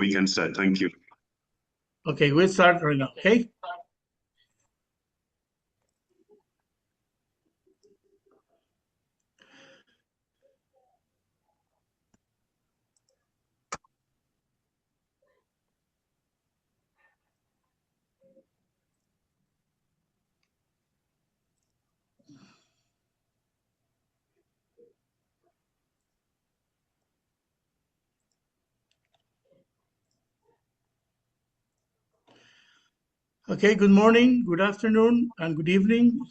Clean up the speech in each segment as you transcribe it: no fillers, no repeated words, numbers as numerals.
we can start. Thank you. Okay, we'll start right now, okay? Okay, good morning, good afternoon, and good evening.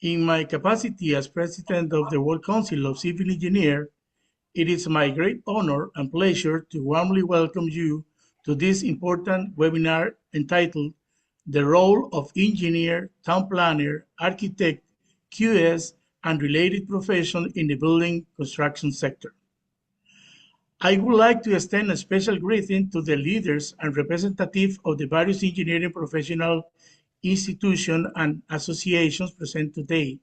In my capacity as President of the World Council of Civil Engineers, it is my great honor and pleasure to warmly welcome you to this important webinar entitled The Role of Engineer, Town Planner, Architect, QS, and Related Professions in the Building Construction Sector. I would like to extend a special greeting to the leaders and representatives of the various engineering professional institutions and associations present today,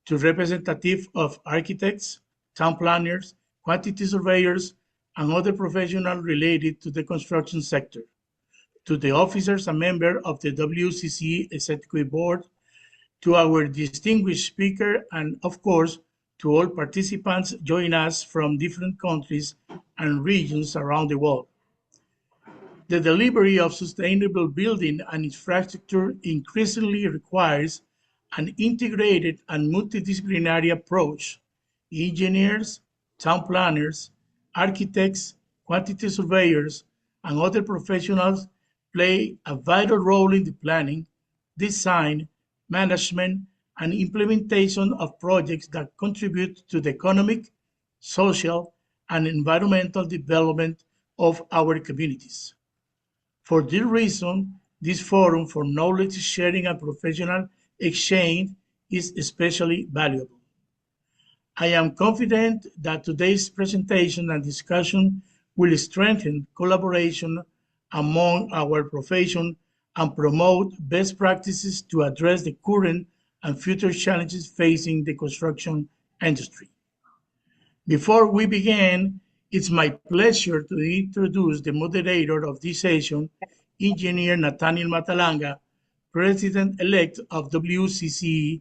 to representatives of architects, town planners, quantity surveyors, and other professionals related to the construction sector, to the officers and members of the WCC Executive Board, to our distinguished speaker, and of course, to all participants joining us from different countries and regions around the world. The delivery of sustainable building and infrastructure increasingly requires an integrated and multidisciplinary approach. Engineers, town planners, architects, quantity surveyors, and other professionals play a vital role in the planning, design, management, and implementation of projects that contribute to the economic, social, and environmental development of our communities. For this reason, this forum for knowledge sharing and professional exchange is especially valuable. I am confident that today's presentation and discussion will strengthen collaboration among our profession and promote best practices to address the current and future challenges facing the construction industry. Before we begin, it's my pleasure to introduce the moderator of this session, Engineer Nathaniel Matalanga, President-elect of WCCE,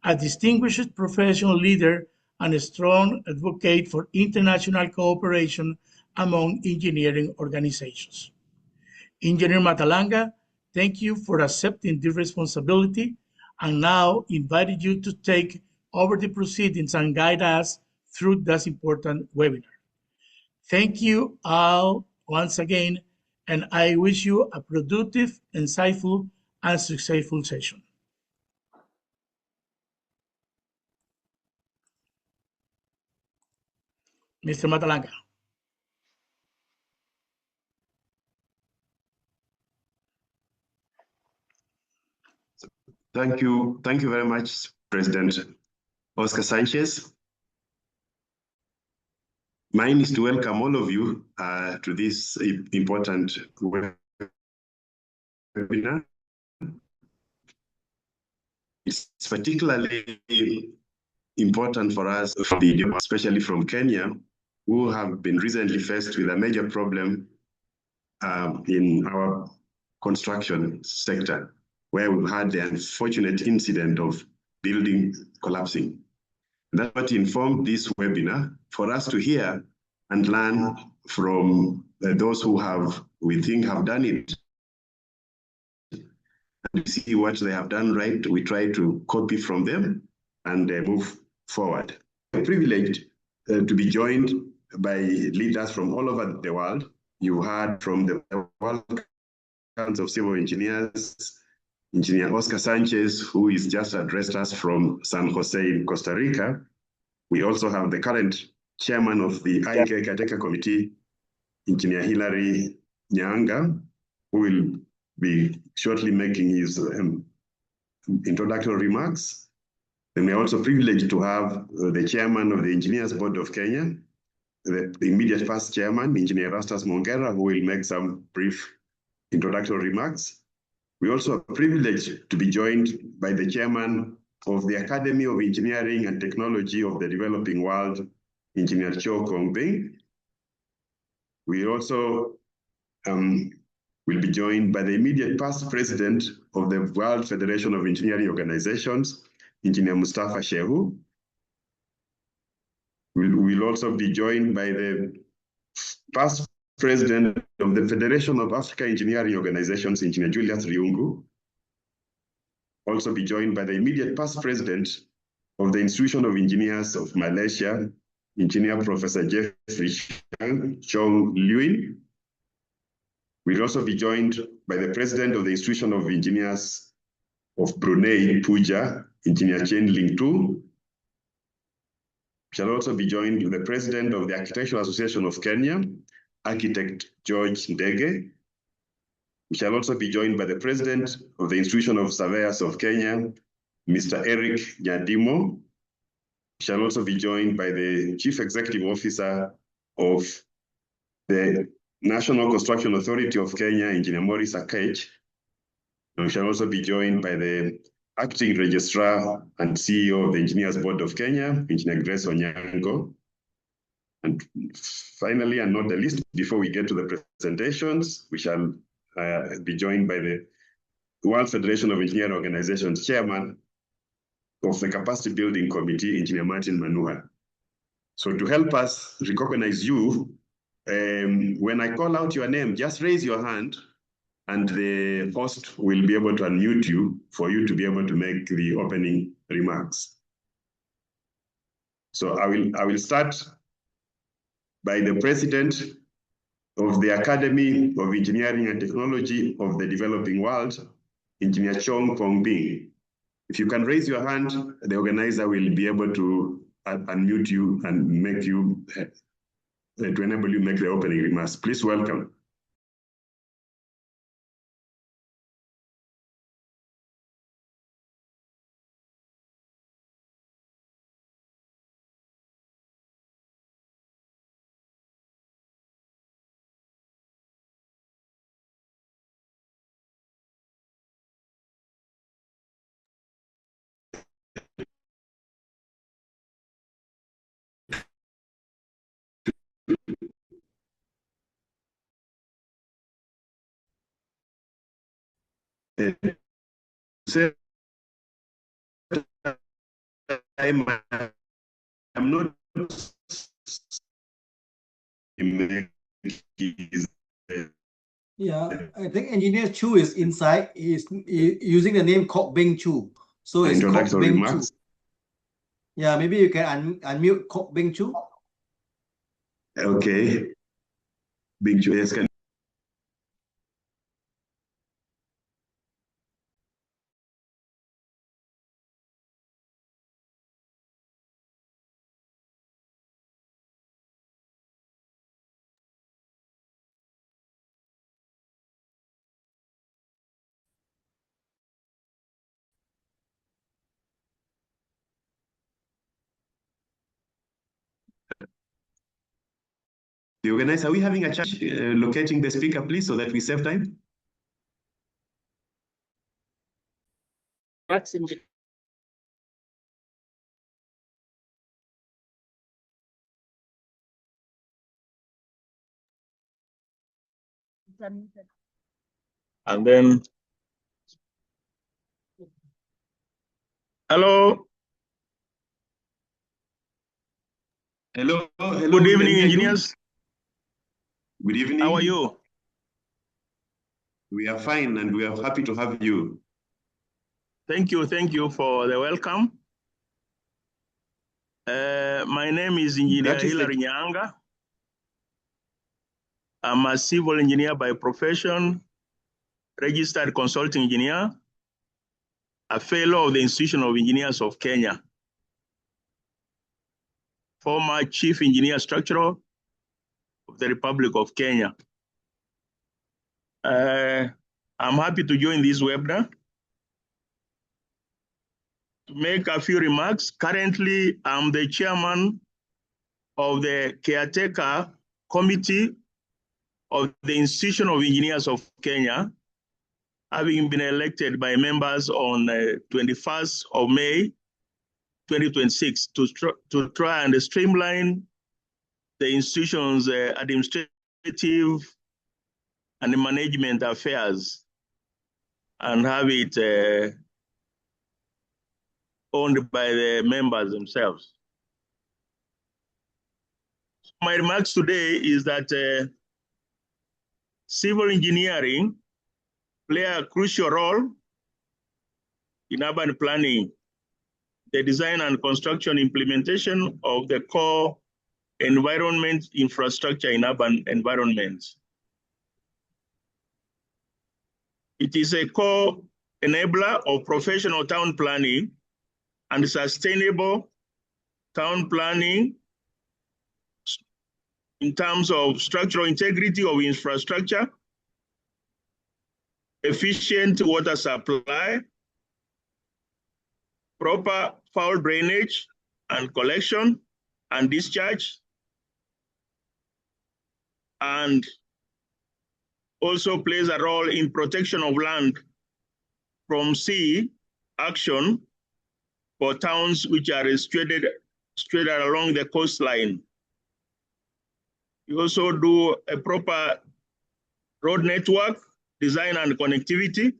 a distinguished professional leader and a strong advocate for international cooperation among engineering organizations. Engineer Matalanga, thank you for accepting this responsibility, and now invited you to take over the proceedings and guide us through this important webinar. Thank you all once again, and I wish you a productive, insightful, and successful session. Mr. Matalanga. Thank you very much, President Oscar Sánchez. Mine is to welcome all of you to this important webinar. It's particularly important for us, especially from Kenya, who have been recently faced with a major problem in our construction sector, where we've had the unfortunate incident of building collapsing. That's what informed this webinar, for us to hear and learn from those who we think have done it, and see what they have done right. We try to copy from them and move forward. I'm privileged to be joined by leaders from all over the world. You heard from the World Council of Civil Engineers, Engineer Oscar Sánchez, who is just addressed us from San Jose in Costa Rica. We also have the current chairman of the IK Caretaker Committee, Engineer Hilary Nyanga, who will be shortly making his introductory remarks. And we're also privileged to have the chairman of the Engineers Board of Kenya, the immediate past chairman, Engineer Rastus Mongera, who will make some brief introductory remarks. We also are privileged to be joined by the chairman of the Academy of Engineering and Technology of the Developing World, Engineer Chee. We also will be joined by the immediate past president of the World Federation of Engineering Organizations, Engineer Mustafa Shehu. We'll also be joined by the past president of the Federation of Africa Engineering Organizations, Engineer Julius Riungu. Also be joined by the immediate past president of the Institution of Engineers of Malaysia, Engineer Professor Jeffrey Chong Lewin. We'll also be joined by the president of the Institution of Engineers of Brunei, Puja, Engineer Chen Ling Tu. We shall also be joined with the president of the Architectural Association of Kenya, Architect George Ndege. We shall also be joined by the president of the Institution of Surveyors of Kenya, Mr. Eric Nyadimo. We shall also be joined by the Chief Executive Officer of the National Construction Authority of Kenya, Engineer Maurice Akech. We shall also be joined by the Acting Registrar and CEO of the Engineers Board of Kenya, Engineer Grace Onyango. And finally, and not the least, before we get to the presentations, we shall be joined by the World Federation of Engineering Organizations Chairman of the Capacity Building Committee, Engineer Martin Manua. So to help us recognize you, when I call out your name, just raise your hand and the host will be able to unmute you for you to be able to make the opening remarks. So I will start by the president of the Academy of Engineering and Technology of the Developing World, Engineer Chong Pongbing. If you can raise your hand, the organizer will be able to unmute you and make you, to enable you make the opening remarks. Please welcome. I'm not yeah, I think Engineer Chu is inside. He's using the name Kok Beng Chu. So it's Kok Beng Chu. Yeah, maybe you can unmute Kok Beng Chu. Okay. Beng Chu, yes, can. The organizer, are we having a chat locating the speaker, please, so that we save time? And then, hello. Hello. Good evening, engineers. Good evening. How are you? We are fine, and we are happy to have you. Thank you for the welcome. My name is Engineer Hilary Nyanga. I'm a civil engineer by profession, registered consulting engineer, a fellow of the Institution of Engineers of Kenya, former chief engineer structural of the Republic of Kenya. I'm happy to join this webinar to make a few remarks. Currently, I'm the chairman of the caretaker committee of the Institution of Engineers of Kenya, having been elected by members on 21st of May, 2026 to try and streamline the institution's administrative and management affairs and have it owned by the members themselves. My remarks today is that civil engineering play a crucial role in urban planning, the design and construction implementation of the core environment infrastructure in urban environments. It is a core enabler of professional town planning and sustainable town planning in terms of structural integrity of infrastructure, efficient water supply, proper foul drainage and collection and discharge, and also plays a role in protection of land from sea action for towns which are situated along the coastline. You also do a proper road network, design and connectivity,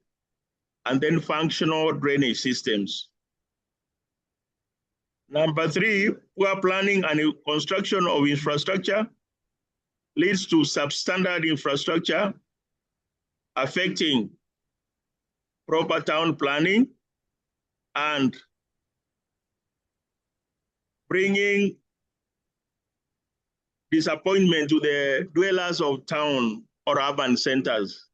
and then functional drainage systems. Number 3, poor planning and construction of infrastructure leads to substandard infrastructure affecting proper town planning and bringing disappointment to the dwellers of town or urban centers.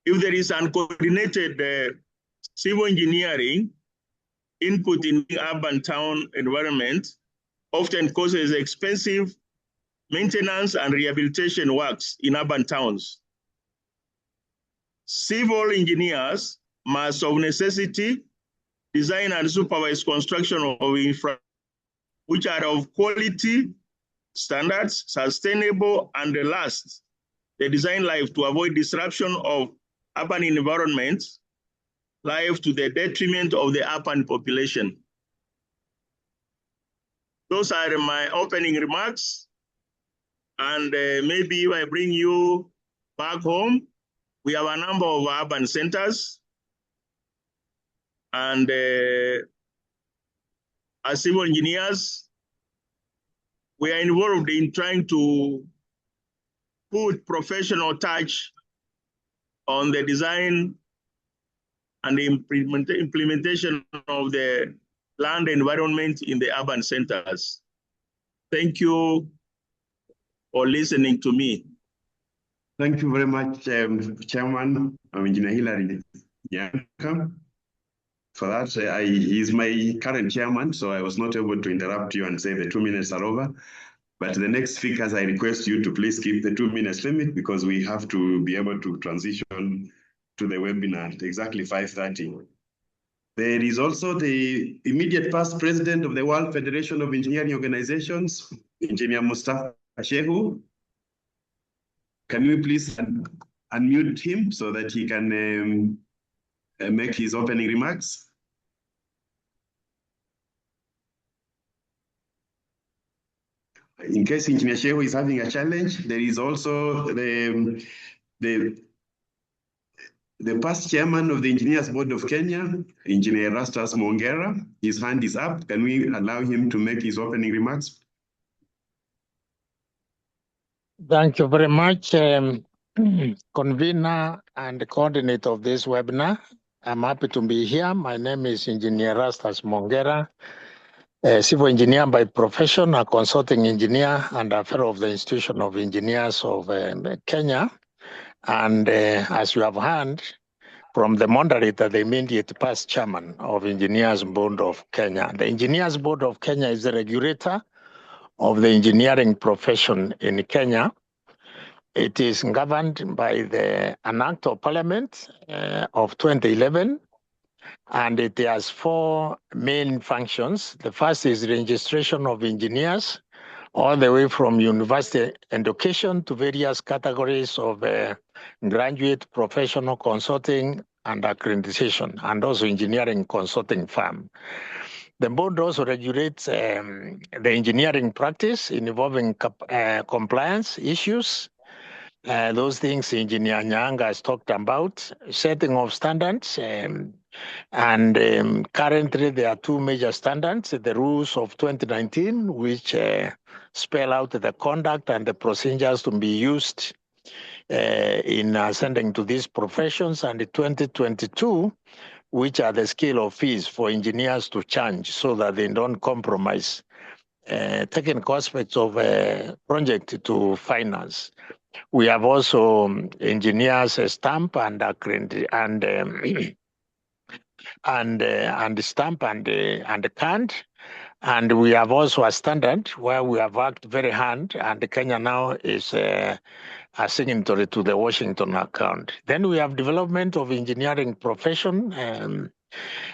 If there is uncoordinated civil engineering input in the urban town environment, often causes expensive maintenance and rehabilitation works in urban towns. Civil engineers must of necessity design and supervise construction of infrastructure which are of quality standards, sustainable, and last the design life to avoid disruption of urban environments, life to the detriment of the urban population. Those are my opening remarks. And maybe if I bring you back home, we have a number of urban centers. And as civil engineers, we are involved in trying to put professional touch on the design and the implementation of the land environment in the urban centers. Thank you for listening to me. Thank you very much, Chairman Engineer Hilary Yanka. For that, he is my current chairman, so I was not able to interrupt you and say the 2 minutes are over. But the next speakers, I request you to please keep the 2 minutes limit because we have to be able to transition to the webinar at exactly 5:30. There is also the immediate past president of the World Federation of Engineering Organizations, Engineer Mustafa Shehu. Can we please unmute him so that he can make his opening remarks? In case Engineer Shehu is having a challenge, there is also the past chairman of the Engineers Board of Kenya, Engineer Rastus Mongera. His hand is up. Can we allow him to make his opening remarks? Thank you very much, convener and coordinator of this webinar. I'm happy to be here. My name is Engineer Rastus Mongera, a civil engineer by profession, a consulting engineer, and a fellow of the Institution of Engineers of Kenya. And as you have heard from the moderator, the immediate past chairman of Engineers Board of Kenya. The Engineers Board of Kenya is the regulator of the engineering profession in Kenya. It is governed by an act of parliament of 2011, and it has 4 main functions. The first is registration of engineers, all the way from university education to various categories of graduate, professional consulting, and accreditation, and also engineering consulting firm. The board also regulates the engineering practice involving compliance issues. Those things Engineer Nyanga has talked about, setting of standards. Currently, there are two major standards, the rules of 2019, which spell out the conduct and the procedures to be used in ascending to these professions, and the 2022, which are the scale of fees for engineers to change so that they don't compromise technical aspects of a project to finance. We have also engineers stamp and stamp and canned. And we have also a standard where we have worked very hard, and Kenya now is a signatory to the Washington account. Then we have development of engineering profession,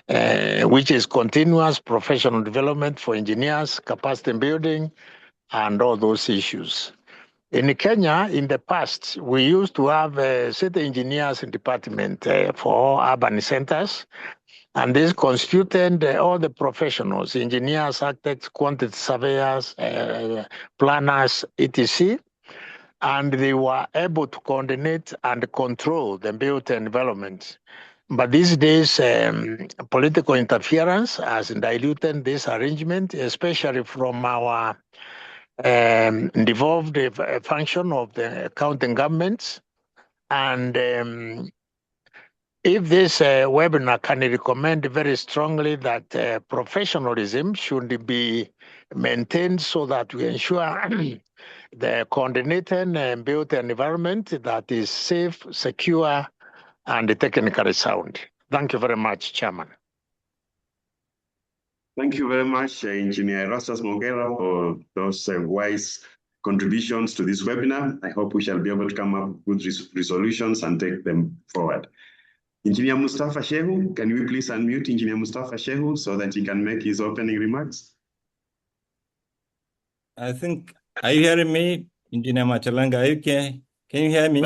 which is continuous professional development for engineers, capacity building, and all those issues. In Kenya, in the past, we used to have a city engineers department for all urban centers, and this constituted all the professionals, engineers, architects, quantity surveyors, planners, etc. And they were able to coordinate and control the built environment. But these days, political interference has diluted this arrangement, especially from our devolved function of the county governments. And if this webinar can recommend very strongly that professionalism should be maintained so that we ensure the coordinated and built environment that is safe, secure, and technically sound. Thank you very much, Chairman. Thank you very much, Engineer Erastus Mongera, for those wise contributions to this webinar. I hope we shall be able to come up with resolutions and take them forward. Engineer Mustafa Shehu, can we please unmute Engineer Mustafa Shehu so that he can make his opening remarks? I think, are you hearing me, Engineer Matalanga? Are you okay? Can you hear me?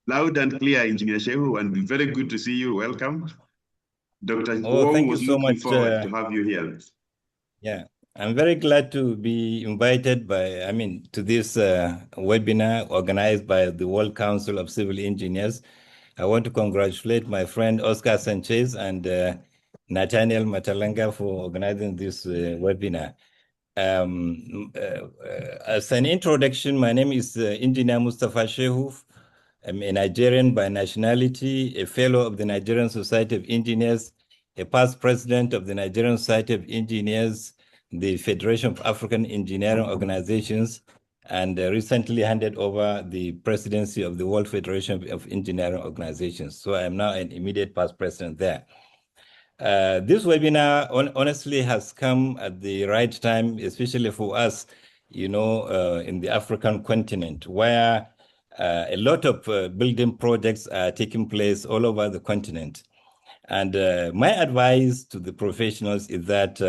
Loud and clear, Engineer Shehu, and very good to see you. Welcome. Dr. Wong Thank you was so looking much forward to have you here. Yeah, I'm very glad to be invited to this webinar organized by the World Council of Civil Engineers. I want to congratulate my friend Oscar Sánchez and Nathaniel Matalanga for organizing this webinar. As an introduction, my name is Engineer Mustafa Shehu. I'm a Nigerian by nationality, a fellow of the Nigerian Society of Engineers, a past president of the Nigerian Society of Engineers, the Federation of African Engineering Organizations, and recently handed over the presidency of the World Federation of Engineering Organizations. So I am now an immediate past president there. This webinar honestly has come at the right time, especially for us, in the African continent, where a lot of building projects are taking place all over the continent. And my advice to the professionals is that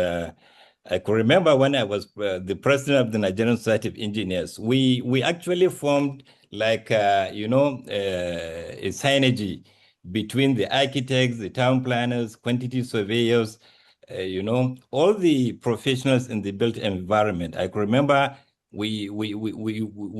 I can remember when I was the president of the Nigerian Society of Engineers, we actually formed like, a synergy between the architects, the town planners, quantity surveyors, all the professionals in the built environment. I can remember we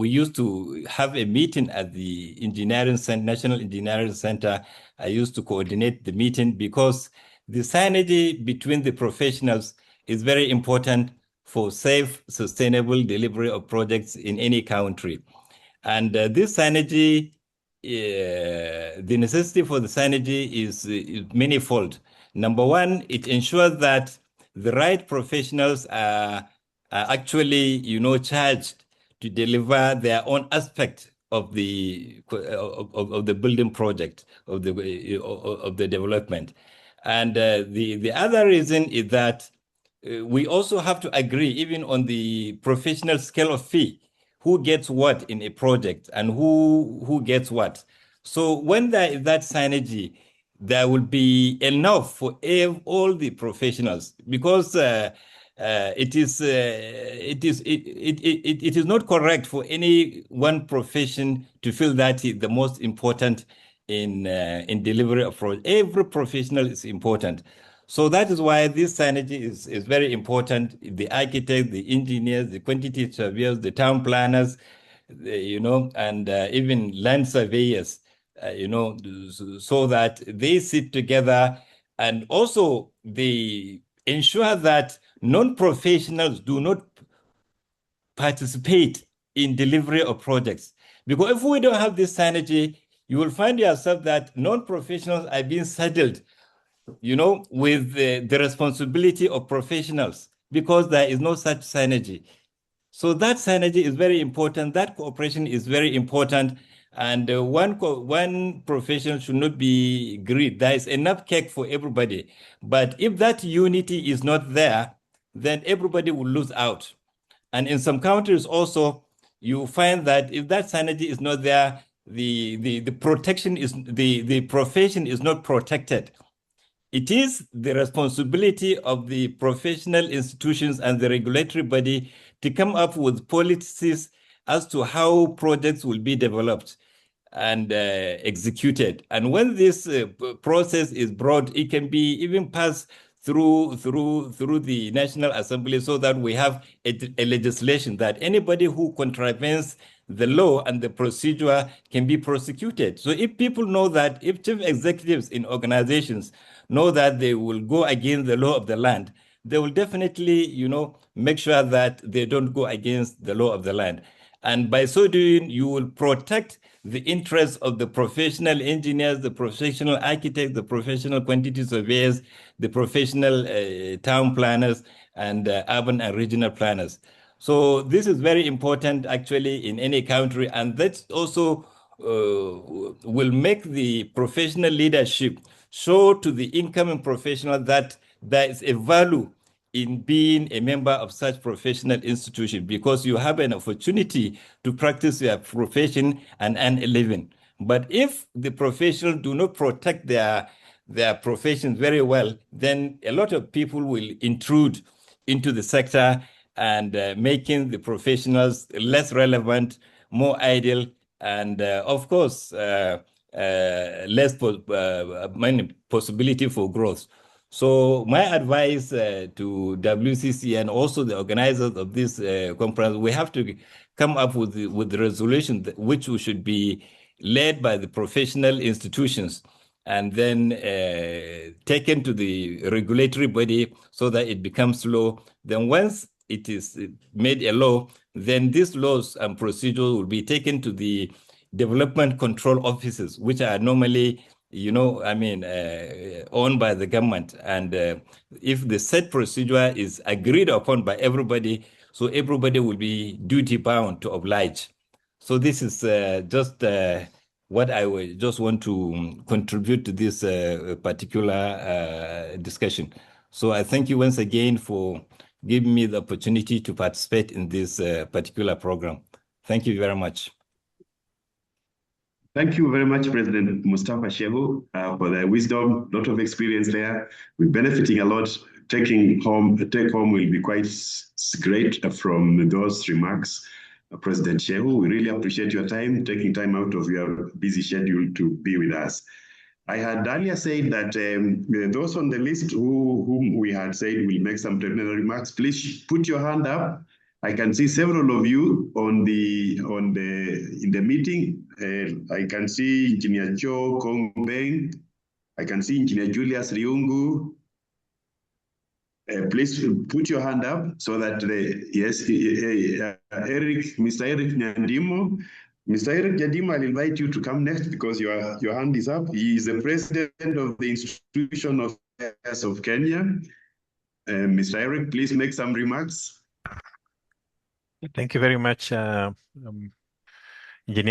used to have a meeting at the National Engineering Center. I used to coordinate the meeting because the synergy between the professionals is very important for safe, sustainable delivery of projects in any country. And this synergy, the necessity for the synergy is manifold. Number one, it ensures that the right professionals are actually, charged to deliver their own aspect of the building project, of the development. And the other reason is that we also have to agree even on the professional scale of fee, who gets what in a project and who gets what. So when there is that synergy, there will be enough for all the professionals, because it is not correct for any one profession to feel that is the most important in delivery of project. Every professional is important. So that is why this synergy is very important. The architects, the engineers, the quantity surveyors, the town planners, and even land surveyors, so that they sit together, and also they ensure that non-professionals do not participate in delivery of projects. Because if we don't have this synergy, you will find yourself that non-professionals are being saddled, with the responsibility of professionals, because there is no such synergy. So that synergy is very important. That cooperation is very important. And one profession should not be greedy. There is enough cake for everybody. But if that unity is not there, then everybody will lose out. And in some countries also, you find that if that synergy is not there, the protection is the profession is not protected. It is the responsibility of the professional institutions and the regulatory body to come up with policies as to how projects will be developed and executed. And when this process is brought, it can be even passed through the National Assembly, so that we have a legislation that anybody who contravenes the law and the procedure can be prosecuted. So if people know that, if chief executives in organizations know that they will go against the law of the land, they will definitely, make sure that they don't go against the law of the land. And by so doing, you will protect the interests of the professional engineers, the professional architects, the professional quantity surveyors, the professional town planners, and urban and regional planners. So this is very important, actually, in any country, and that also will make the professional leadership show to the incoming professional that there is a value in being a member of such professional institution, because you have an opportunity to practice your profession and earn a living. But if the professionals do not protect their professions very well, then a lot of people will intrude into the sector, and making the professionals less relevant, more idle, and of course, less possibility for growth. So my advice to WCC and also the organizers of this conference, we have to come up with the resolution which should be led by the professional institutions, and then taken to the regulatory body so that it becomes law. Then once it is made a law, then these laws and procedures will be taken to the development control offices, which are normally owned by the government. And if the said procedure is agreed upon by everybody, so everybody will be duty bound to oblige. So this is just what I would just want to contribute to this particular discussion. So I thank you once again for giving me the opportunity to participate in this particular program. Thank you very much. Thank you very much, President Mustafa Shehu, for the wisdom, lot of experience there. We're benefiting a lot. Take home will be quite great from those remarks, President Shehu. We really appreciate your time, taking time out of your busy schedule to be with us. I had earlier said that those on the list whom we had said will make some preliminary remarks, please put your hand up. I can see several of you in the meeting. I can see Engineer Joe Kongbeng. I can see Engineer Julius Riungu. Please put your hand up so that Mr. Eric Nyandimo. Mr. Eric Nyandimo, I'll invite you to come next because your hand is up. He is the president of the Institution of Affairs of Kenya. Mr. Eric, please make some remarks. Thank you very much, Engineer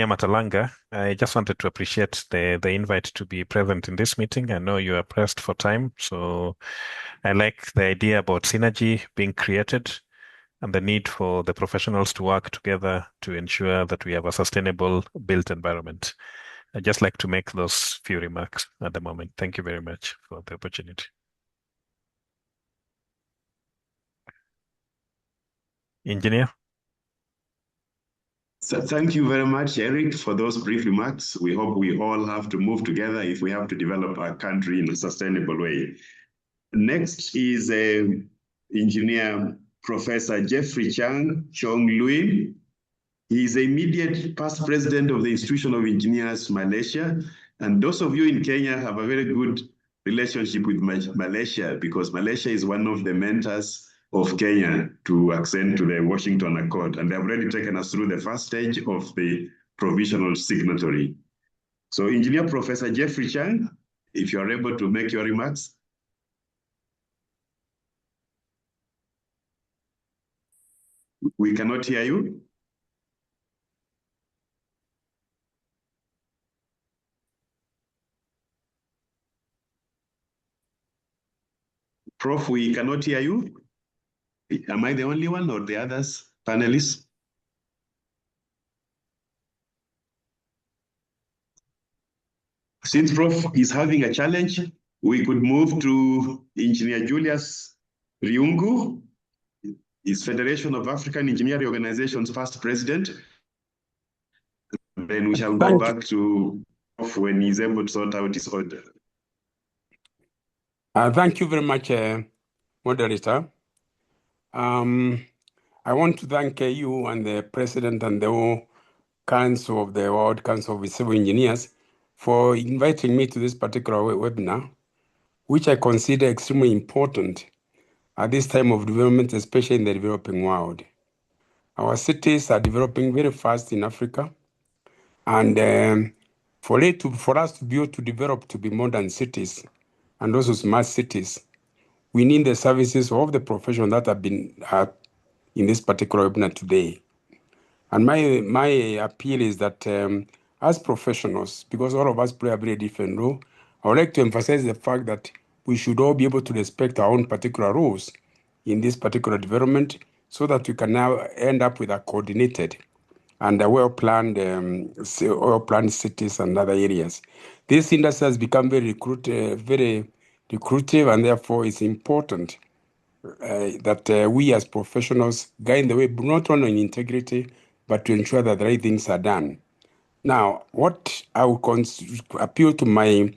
Matalanga. I just wanted to appreciate the invite to be present in this meeting. I know you are pressed for time, so I like the idea about synergy being created and the need for the professionals to work together to ensure that we have a sustainable built environment. I'd just like to make those few remarks at the moment. Thank you very much for the opportunity. Engineer? So thank you very much, Eric, for those brief remarks. We hope we all have to move together if we have to develop our country in a sustainable way. Next is Engineer Professor Jeffrey Chong Lui. He is the immediate past president of the Institution of Engineers, Malaysia. And those of you in Kenya have a very good relationship with Malaysia, because Malaysia is one of the mentors of Kenya to accede to the Washington Accord. And they have already taken us through the first stage of the provisional signatory. So Engineer Professor Jeffrey Chang, if you are able to make your remarks. We cannot hear you. Prof, we cannot hear you. Am I the only one or the others, panelists? Since Prof is having a challenge, we could move to Engineer Julius Riungu. He's Federation of African Engineering Organizations past president. Then we shall go back to Prof when he's able to sort out his order. Thank you very much, Moderator. I want to thank you and the President and the whole Council of the World Council of Civil Engineers for inviting me to this particular webinar, which I consider extremely important at this time of development, especially in the developing world. Our cities are developing very fast in Africa, and for us to be able to develop to be modern cities and also smart cities, we need the services of the professionals that have been in this particular webinar today. And my appeal is that as professionals, because all of us play a very different role, I would like to emphasize the fact that we should all be able to respect our own particular roles in this particular development so that we can now end up with a coordinated and a well-planned cities and other areas. This industry has become very recruitive, and therefore it's important that we as professionals guide the way, not only in integrity, but to ensure that the right things are done. Now, what I would appeal to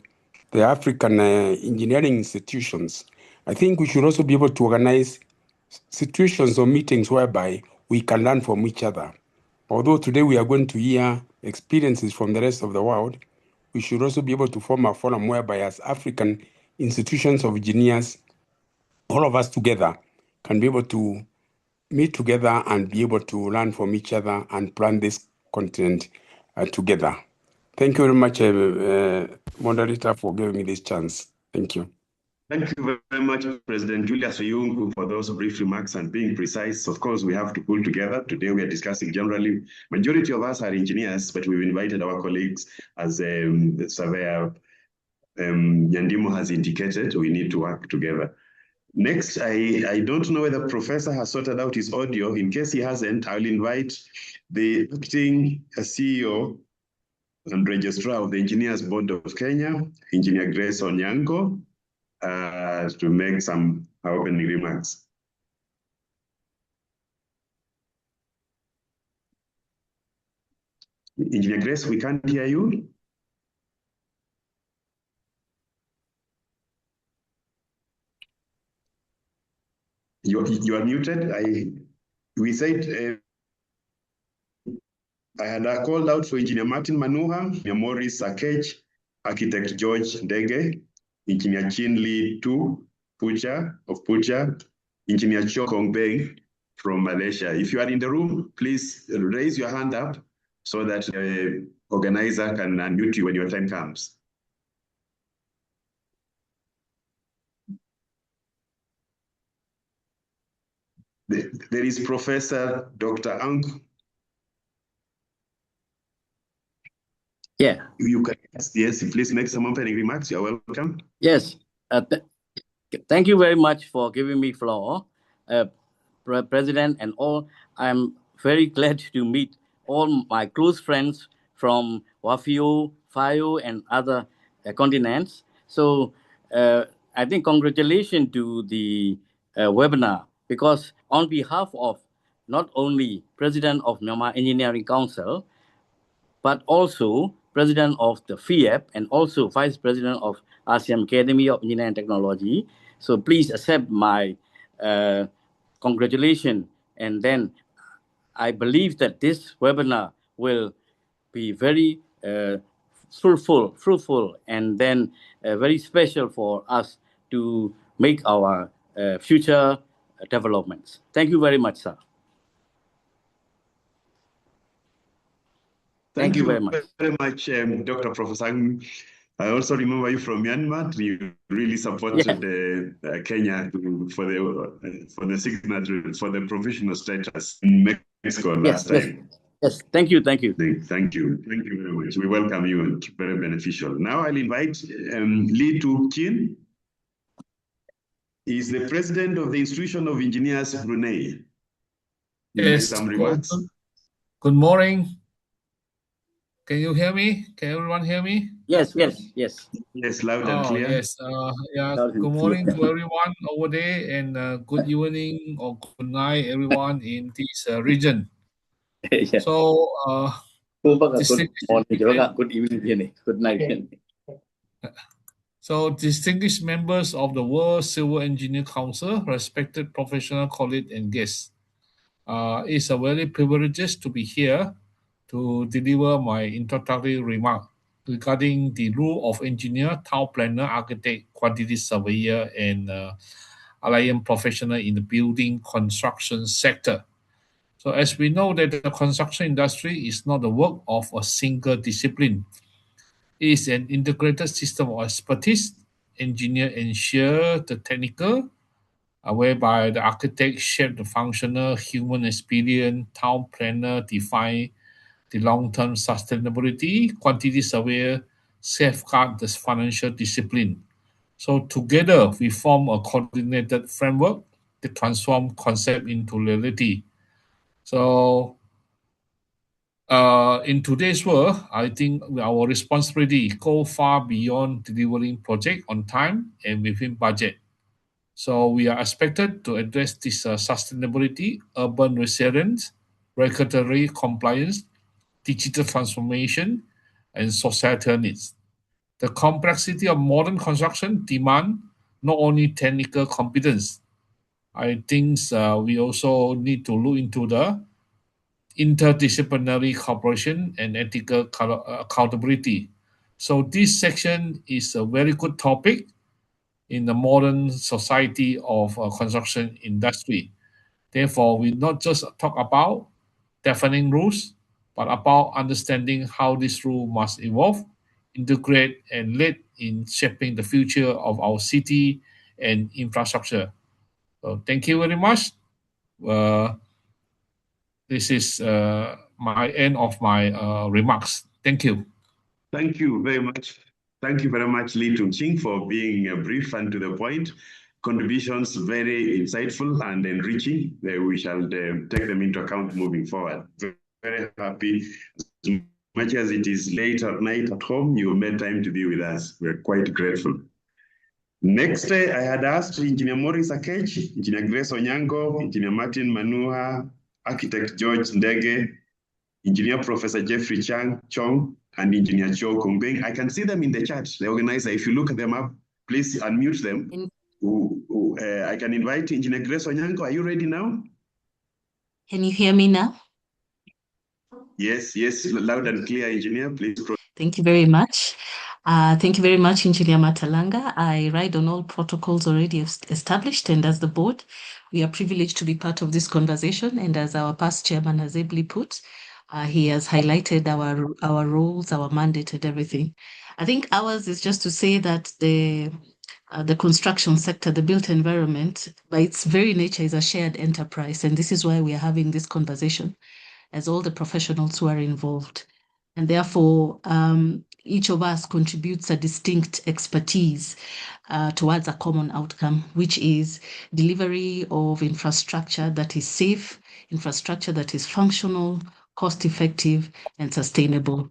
the African engineering institutions, I think we should also be able to organize situations or meetings whereby we can learn from each other. Although today we are going to hear experiences from the rest of the world, we should also be able to form a forum whereby as African institutions of engineers, all of us together can be able to meet together and be able to learn from each other and plan this continent together. Thank you very much, Moderator, for giving me this chance. Thank you. Thank you very much, President Julius Riungu, for those brief remarks and being precise. Of course, we have to pull together. Today we are discussing generally. Majority of us are engineers, but we've invited our colleagues, as the surveyor Nyandimo has indicated. We need to work together. Next, I don't know whether Professor has sorted out his audio. In case he hasn't, I'll invite the acting CEO and registrar of the Engineers Board of Kenya, Engineer Grace Onyango, to make some opening remarks. Engineer Grace, we can't hear you. You are muted. We said I had called out for Engineer Martin Manuha, Engineer Morris Sakech, Architect George Ndege, Engineer Chin Lee Tu Pucha of Pucha, Engineer Chokong Beng from Malaysia. If you are in the room, please raise your hand up so that the organizer can unmute you when your time comes. There is Professor Dr. Ang. Yeah. You can, yes, please make some opening remarks. You're welcome. Yes. Thank you very much for giving me floor, President and all. I'm very glad to meet all my close friends from Wafio, Fayo, and other continents. So I think congratulations to the webinar, because on behalf of not only President of Myanmar Engineering Council, but also President of the FIEP and also Vice President of ASEAN Academy of Engineering and Technology, So please accept my congratulations. And then I believe that this webinar will be very fruitful, and then very special for us to make our future developments. Thank you very much, sir. Thank you very much, Dr. Professor. I also remember you from Myanmar. You really supported Kenya for the signature for the provisional status in Mexico last time. Yes, thank you. Thank you very much. We welcome you and very beneficial. Now I'll invite Lee Chee. He's the president of the Institution of Engineers Brunei. Yes. Some remarks. Good morning. Can you hear me? Can everyone hear me? Yes, loud and clear. Yes. Good morning to everyone over there, and good evening or good night, everyone in this region. So, good evening, good night. So, distinguished members of the World Civil Engineer Council, respected professional colleagues and guests, it's a very privilege to be here to deliver my introductory remark regarding the role of engineer, town planner, architect, quantity surveyor, and alliance professional in the building construction sector. So as we know that the construction industry is not the work of a single discipline. It is an integrated system of expertise. Engineer ensure the technical, whereby the architect shape the functional human experience, town planner define the long-term sustainability, quantity surveyor safeguard the financial discipline. So together we form a coordinated framework to transform concept into reality. So in today's world, I think our responsibility go far beyond delivering project on time and within budget. So we are expected to address this sustainability, urban resilience, regulatory compliance, digital transformation, and societal needs. The complexity of modern construction demand not only technical competence. I think we also need to look into the interdisciplinary cooperation and ethical accountability. So this section is a very good topic in the modern society of construction industry. Therefore, we not just talk about defining rules, but about understanding how this rule must evolve, integrate, and lead in shaping the future of our city and infrastructure. So thank you very much. This is my end of my remarks. Thank you. Thank you very much. Thank you very much, Lee Chee, for being brief and to the point. Contributions very insightful and enriching. We shall take them into account moving forward. Very happy. As much as it is late at night at home, you made time to be with us. We're quite grateful. Next, I had asked Engineer Maurice Akech, Engineer Grace Onyango, Engineer Martin Manuha, Architect George Ndege, Engineer Professor Jeffrey Chong, and Engineer Joe Kongbeng. I can see them in the chat. The organizer, if you look them up, please unmute them. I can invite Engineer Grace Onyango. Are you ready now? Can you hear me now? Yes, loud and clear, Engineer. Please. Thank you very much. Thank you very much, Engineer Matalanga. I ride on all protocols already established, and as the board, we are privileged to be part of this conversation. And as our past chairman has ably put, he has highlighted our roles, our mandate, and everything. I think ours is just to say that the construction sector, the built environment, by its very nature, is a shared enterprise, and this is why we are having this conversation, as all the professionals who are involved. And therefore, each of us contributes a distinct expertise towards a common outcome, which is delivery of infrastructure that is safe, infrastructure that is functional, cost-effective, and sustainable.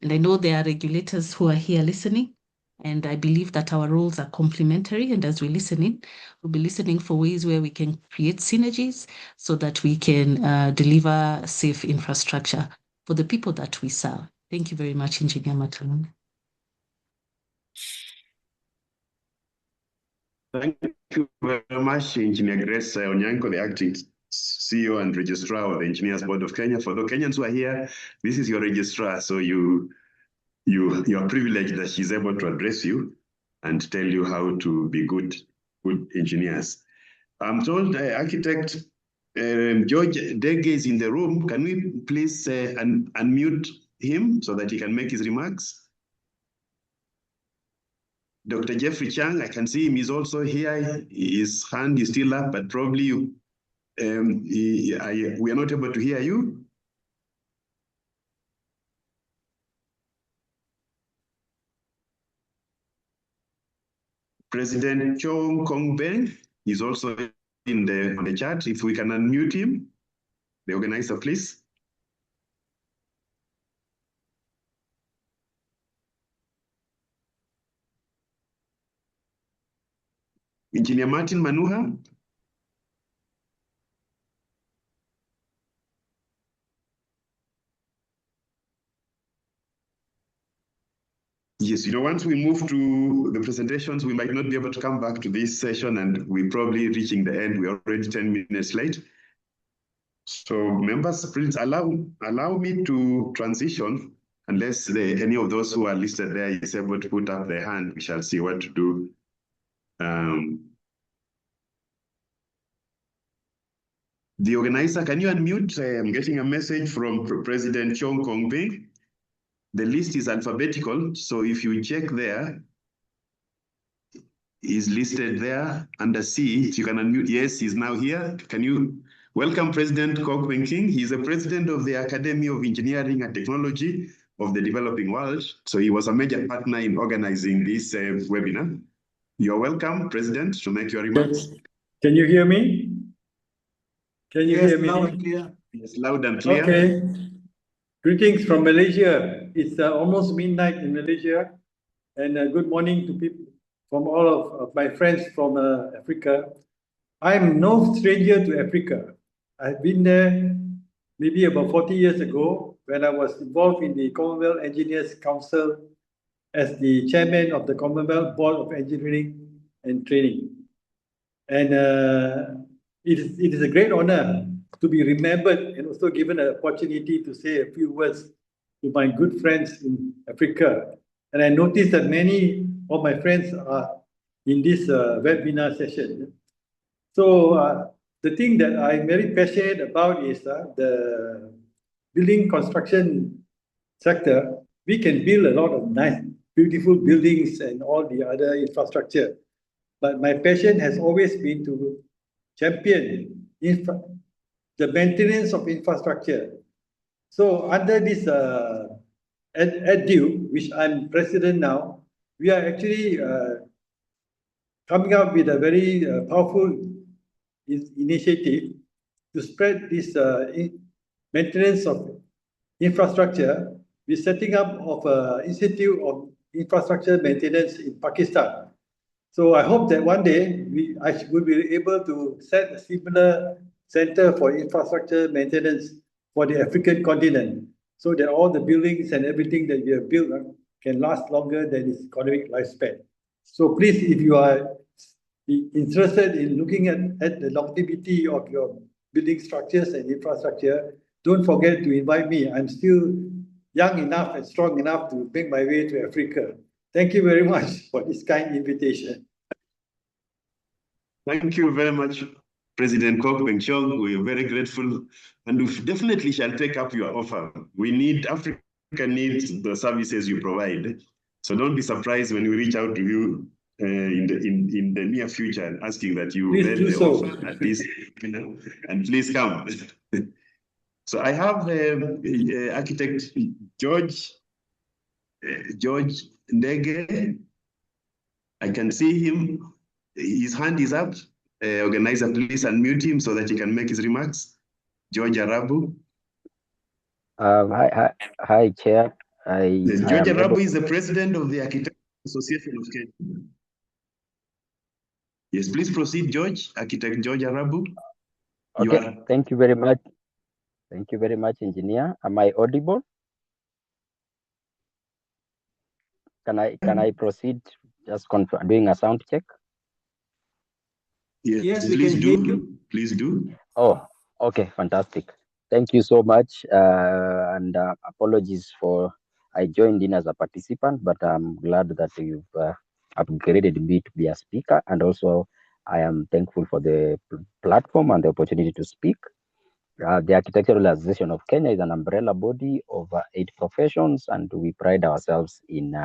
And I know there are regulators who are here listening, and I believe that our roles are complementary. And as we're listening, we'll be listening for ways where we can create synergies so that we can deliver safe infrastructure for the people that we serve. Thank you very much, Engineer Matalanga. Thank you very much, Engineer Grace Onyanko, the acting CEO and registrar of the Engineers Board of Kenya. For the Kenyans who are here, this is your registrar, so you are privileged that she's able to address you and tell you how to be good engineers. I'm told architect George Dege is in the room. Can we please unmute him so that he can make his remarks? Dr. Jeffrey Chang, I can see him, he's also here. His hand is still up, but probably we are not able to hear you. President Chong Kong Beng is also on the chat. If we can unmute him, the organizer, please. Engineer Martin Manuha. Yes, once we move to the presentations, we might not be able to come back to this session, and we're probably reaching the end. We're already 10 minutes late. So members, please allow me to transition, unless any of those who are listed there is able to put up their hand. We shall see what to do. The organizer, can you unmute? I'm getting a message from President Chong Kong Beng. The list is alphabetical, so if you check there, he's listed there under C. If you can unmute, yes, he's now here. Can you welcome President Kok Weng King? He's the president of the Academy of Engineering and Technology of the Developing World. So he was a major partner in organizing this webinar. You're welcome, President, to make your remarks. Can you hear me? Can you hear me? Loud and clear. Yes, loud and clear. Okay. Greetings from Malaysia. It's almost midnight in Malaysia. And good morning to people from all of my friends from Africa. I'm no stranger to Africa. I've been there maybe about 40 years ago when I was involved in the Commonwealth Engineers Council as the chairman of the Commonwealth Board of Engineering and Training. And it is a great honor to be remembered and also given an opportunity to say a few words to my good friends in Africa. And I noticed that many of my friends are in this webinar session. So the thing that I'm very passionate about is the building construction sector. We can build a lot of nice, beautiful buildings and all the other infrastructure. But my passion has always been to champion the maintenance of infrastructure. So under this EDU, which I'm president now, we are actually coming up with a very powerful initiative to spread this maintenance of infrastructure. We're setting up of an Institute of Infrastructure Maintenance in Pakistan. So I hope that one day I will be able to set a similar center for infrastructure maintenance for the African continent, so that all the buildings and everything that we have built can last longer than its economic lifespan. So please, if you are interested in looking at the longevity of your building structures and infrastructure, don't forget to invite me. I'm still young enough and strong enough to make my way to Africa. Thank you very much for this kind invitation. Thank you very much, President Kok Weng Chong. We are very grateful, and we definitely shall take up your offer. Africa needs the services you provide. So don't be surprised when we reach out to you in the near future, asking that you read the offer at least, and please come. So I have architect George Ndege. I can see him. His hand is up. Organizer, please unmute him so that he can make his remarks. George Arabu. Hi, Chair. George Arabu is the president of the Architects Association of Kenya. Yes, please proceed, George. Architect George Arabu. Okay, thank you very much. Thank you very much, engineer. Am I audible? Can I proceed? Just doing a sound check. Yes, please do. Please do. Oh, okay, fantastic. Thank you so much. And apologies for I joined in as a participant, but I'm glad that you've upgraded me to be a speaker. And also, I am thankful for the platform and the opportunity to speak. The Architectural Association of Kenya is an umbrella body of 8 professions, and we pride ourselves in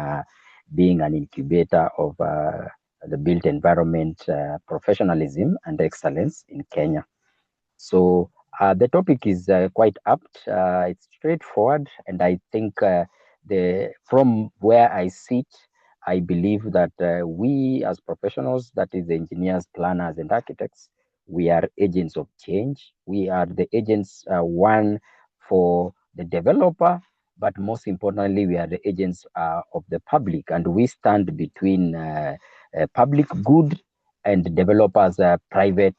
being an incubator of the built environment professionalism and excellence in Kenya. So the topic is quite apt. It's straightforward, and I think from where I sit, I believe that we as professionals, that is engineers, planners, and architects, we are agents of change. We are the agents, one for the developer, but most importantly, we are the agents of the public, and we stand between public good and developers' private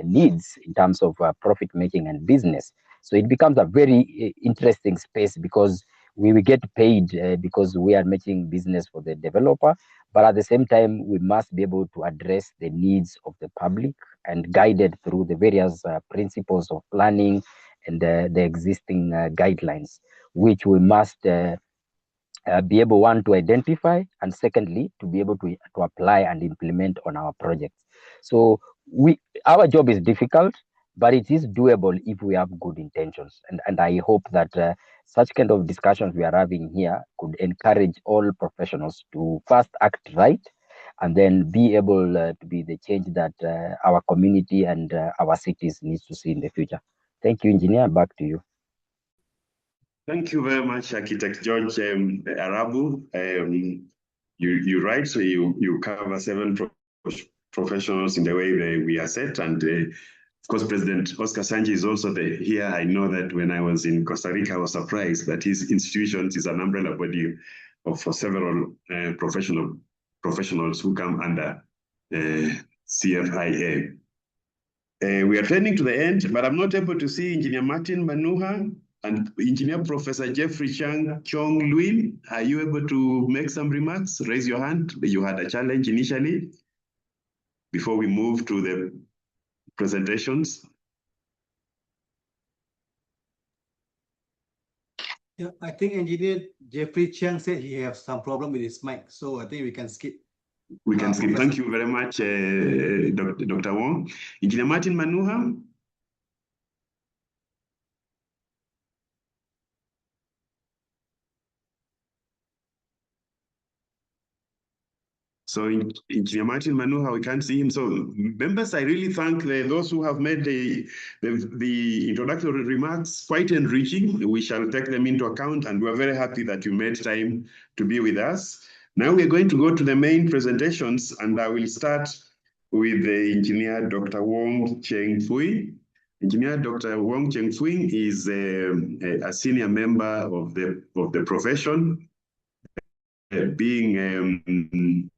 needs in terms of profit making and business. So it becomes a very interesting space because we will get paid because we are making business for the developer, but at the same time, we must be able to address the needs of the public and guided through the various principles of planning and the existing guidelines, which we must be able, one, to identify, and secondly, to be able to apply and implement on our projects. So our job is difficult, but it is doable if we have good intentions. And I hope that such kind of discussions we are having here could encourage all professionals to first act right, and then be able to be the change that our community and our cities needs to see in the future. Thank you, Engineer. Back to you. Thank you very much, Architect George Arabu. You're right. So you cover 7 professionals in the way we are set, and of course, President Oscar Sánchez is also here. I know that when I was in Costa Rica, I was surprised that his institution is an umbrella body for several professionals who come under CFIA. We are trending to the end, but I'm not able to see Engineer Martin Manuha and Engineer Professor Jeffrey Chong Luin. Are you able to make some remarks? Raise your hand. You had a challenge initially before we move to the presentations. Yeah, I think Engineer Jeffrey Chiang said he has some problem with his mic, so I think we can skip. We can skip. Thank you very much, Dr. Wong. Engineer Martin Manuha. So Engineer Martin Manuha, we can't see him. So members, I really thank those who have made the introductory remarks quite enriching. We shall take them into account, and we're very happy that you made time to be with us. Now we're going to go to the main presentations, and I will start with the Engineer Dr. Wong Cheng Fui. Engineer Dr. Wong Cheng Fui is a senior member of the profession, being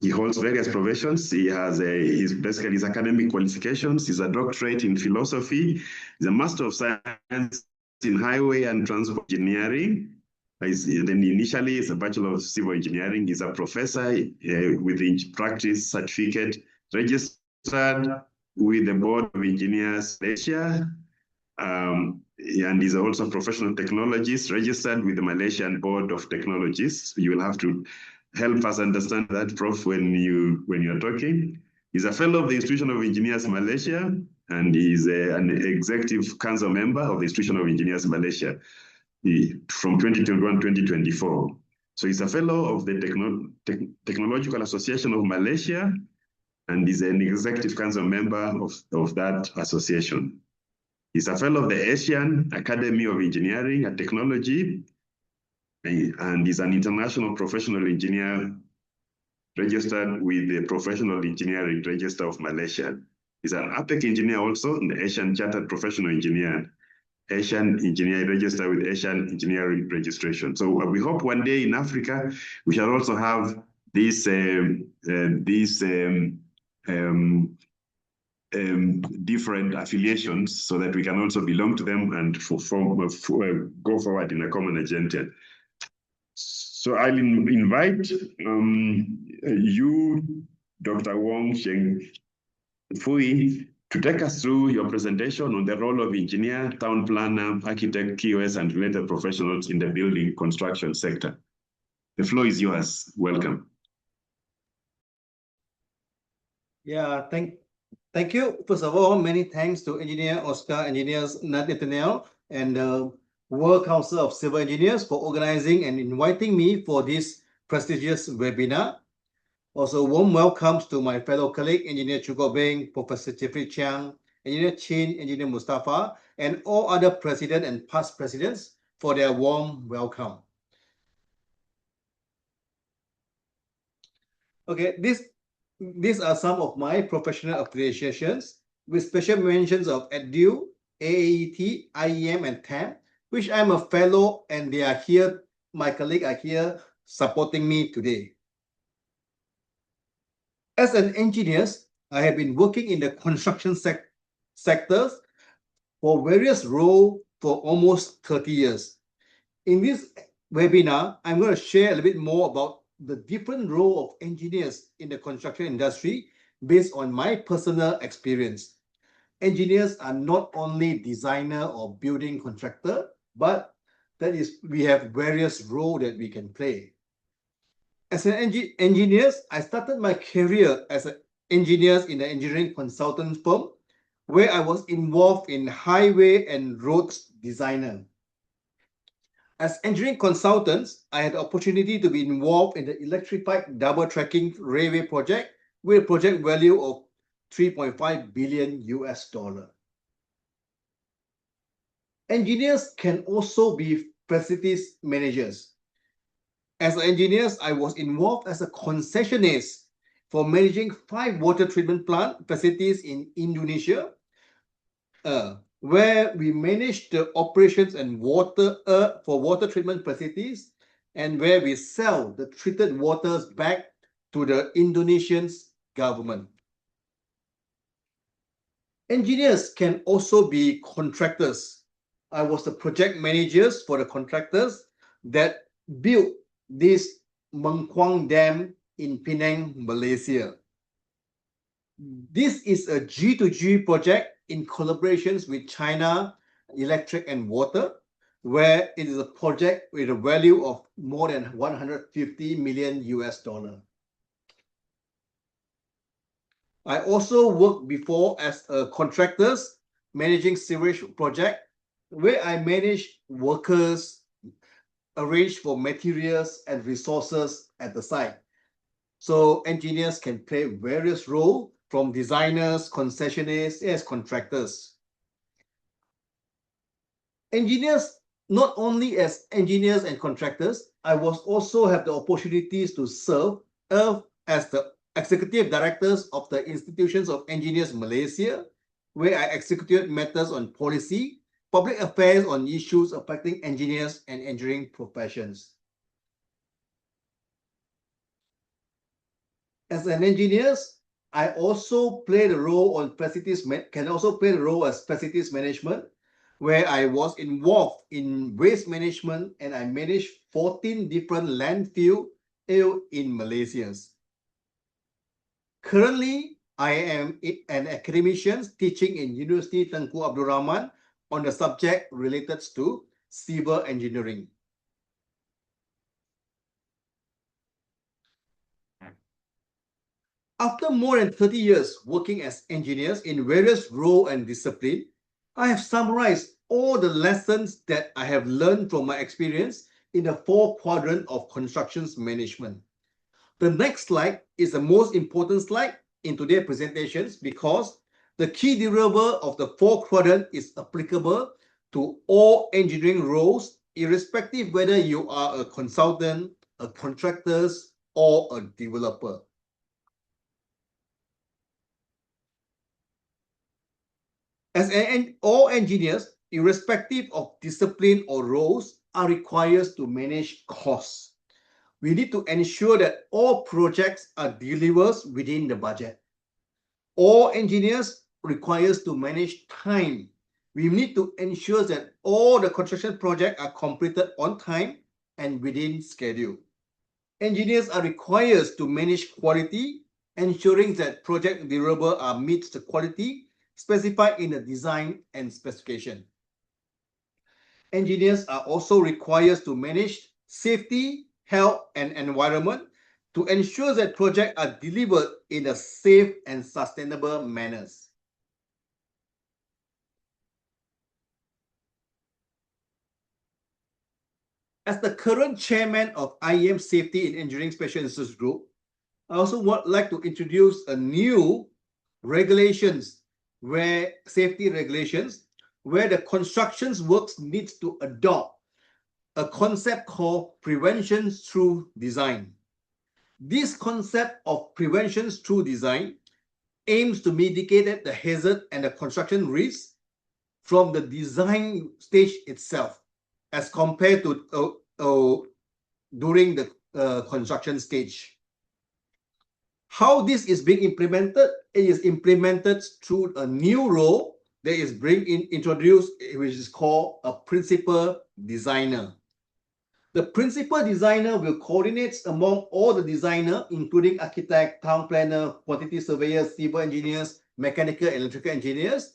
he holds various professions. He has basically his academic qualifications. He's a doctorate in philosophy. He's a Master of Science in Highway and Transport Engineering. Then initially, he's a Bachelor of Civil Engineering. He's a professor with the practice certificate, registered with the Board of Engineers Malaysia. And he's also a professional technologist registered with the Malaysian Board of Technologists. You will have to help us understand that, Prof, when you're talking. He's a fellow of the Institution of Engineers Malaysia, and he's an executive council member of the Institution of Engineers Malaysia from 2021-2024. So he's a fellow of the Technological Association of Malaysia, and he's an executive council member of that association. He's a fellow of the Asian Academy of Engineering and Technology, and he's an international professional engineer registered with the Professional Engineering Register of Malaysia. He's an APEC engineer also, in the Asian Chartered Professional Engineer, Asian Engineer Register with Asian Engineering Registration. So we hope one day in Africa, we shall also have this different affiliations so that we can also belong to them and go forward in a common agenda. So I'll invite you, Dr. Wong Sheng Fui, to take us through your presentation on the role of engineer, town planner, architect, QS, and related professionals in the building construction sector. The floor is yours. Welcome. Yeah, thank you. First of all, many thanks to Engineer Oscar, Engineers Nathaniel, and the World Council of Civil Engineers for organizing and inviting me for this prestigious webinar. Also, warm welcomes to my fellow colleague, Engineer Beng, Professor Jeffrey Chiang, Engineer Chin, Engineer Mustafa, and all other president and past presidents for their warm welcome. Okay, these are some of my professional appreciations, with special mentions of EDU, AAET, IEM, and TAM, which I'm a fellow, and they are here, my colleagues are here supporting me today. As an engineer, I have been working in the construction sectors for various roles for almost 30 years. In this webinar, I'm going to share a little bit more about the different role of engineers in the construction industry based on my personal experience. Engineers are not only designer or building contractor, but we have various roles that we can play. As an engineer, I started my career as an engineer in the engineering consultant firm, where I was involved in highway and roads designer. As engineering consultants, I had the opportunity to be involved in the electrified double tracking railway project with a project value of $3.5 billion US. Engineers can also be facilities managers. As engineers, I was involved as a concessionist for managing 5 water treatment plant facilities in Indonesia, where we manage the operations and water for water treatment facilities, and where we sell the treated waters back to the Indonesian government. Engineers can also be contractors. I was the project managers for the contractors that built this Mengkuang Dam in Penang, Malaysia. This is a G2G project in collaborations with China Electric and Water, where it is a project with a value of more than $150 million US. I also worked before as a contractors managing sewage project, where I manage workers, arrange for materials and resources at the site. So engineers can play various roles, from designers, concessionists, as contractors. Engineers, not only as engineers and contractors, I was also have the opportunities to serve as the executive directors of the Institutions of Engineers Malaysia, where I executed matters on policy, public affairs on issues affecting engineers and engineering professions. As an engineer, I also play the role on facilities, can also play the role as facilities management, where I was involved in waste management, and I managed 14 different landfills in Malaysia. Currently, I am an academician teaching in University Tengku Abdul Rahman on the subject related to civil engineering. After more than 30 years working as engineers in various roles and disciplines, I have summarized all the lessons that I have learned from my experience in the 4 quadrants of construction management. The next slide is the most important slide in today's presentations, because the key deliverable of the 4 quadrants is applicable to all engineering roles, irrespective whether you are a consultant, a contractor, or a developer. As all engineers, irrespective of discipline or roles, are required to manage costs. We need to ensure that all projects are delivered within the budget. All engineers requires to manage time. We need to ensure that all the construction projects are completed on time and within schedule. Engineers are required to manage quality, ensuring that project deliverables meet the quality specified in the design and specification. Engineers are also required to manage safety, health, and environment to ensure that projects are delivered in a safe and sustainable manners. As the current chairman of IEM Safety in Engineering Special Interests Group, I also would like to introduce a new regulations safety regulations where the construction works needs to adopt a concept called prevention through design. This concept of prevention through design aims to mitigate the hazard and the construction risk from the design stage itself as compared to during the construction stage. How this is being implemented? It is implemented through a new role that is introduced, which is called a principal designer. The principal designer will coordinate among all the designers, including architect, town planner, quantity surveyors, civil engineers, mechanical and electrical engineers,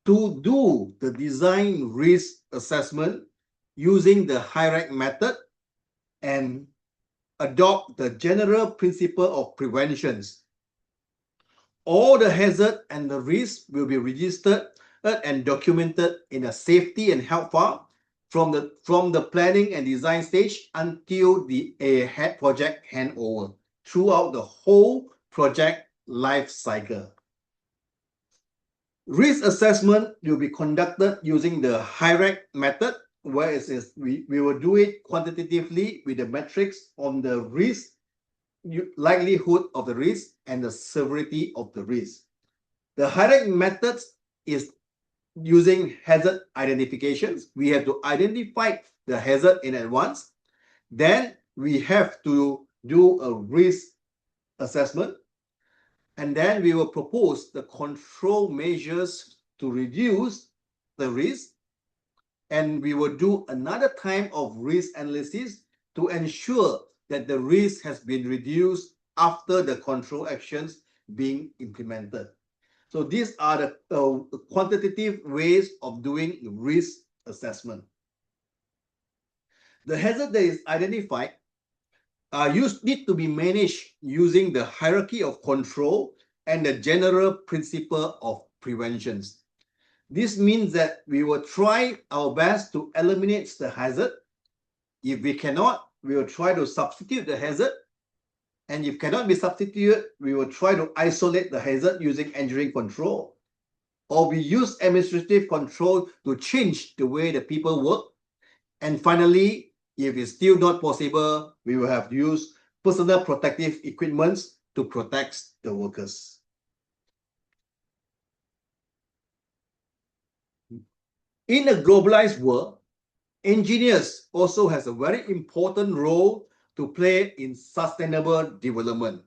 to do the design risk assessment using the hierarchy method and adopt the general principle of preventions. All the hazard and the risk will be registered and documented in a safety and health file from the planning and design stage until the project handover throughout the whole project life cycle. Risk assessment will be conducted using the hierarchy method, where we will do it quantitatively with the metrics on the risk, likelihood of the risk, and the severity of the risk. The hierarchy method is using hazard identifications. We have to identify the hazard in advance. Then we have to do a risk assessment. And then we will propose the control measures to reduce the risk. And we will do another time of risk analysis to ensure that the risk has been reduced after the control actions being implemented. So these are the quantitative ways of doing risk assessment. The hazard that is identified need to be managed using the hierarchy of control and the general principle of preventions. This means that we will try our best to eliminate the hazard. If we cannot, we will try to substitute the hazard. And if cannot be substituted, we will try to isolate the hazard using engineering control. Or we use administrative control to change the way the people work. And finally, if it's still not possible, we will have to use personal protective equipment to protect the workers. In a globalized world, engineers also has a very important role to play in sustainable development.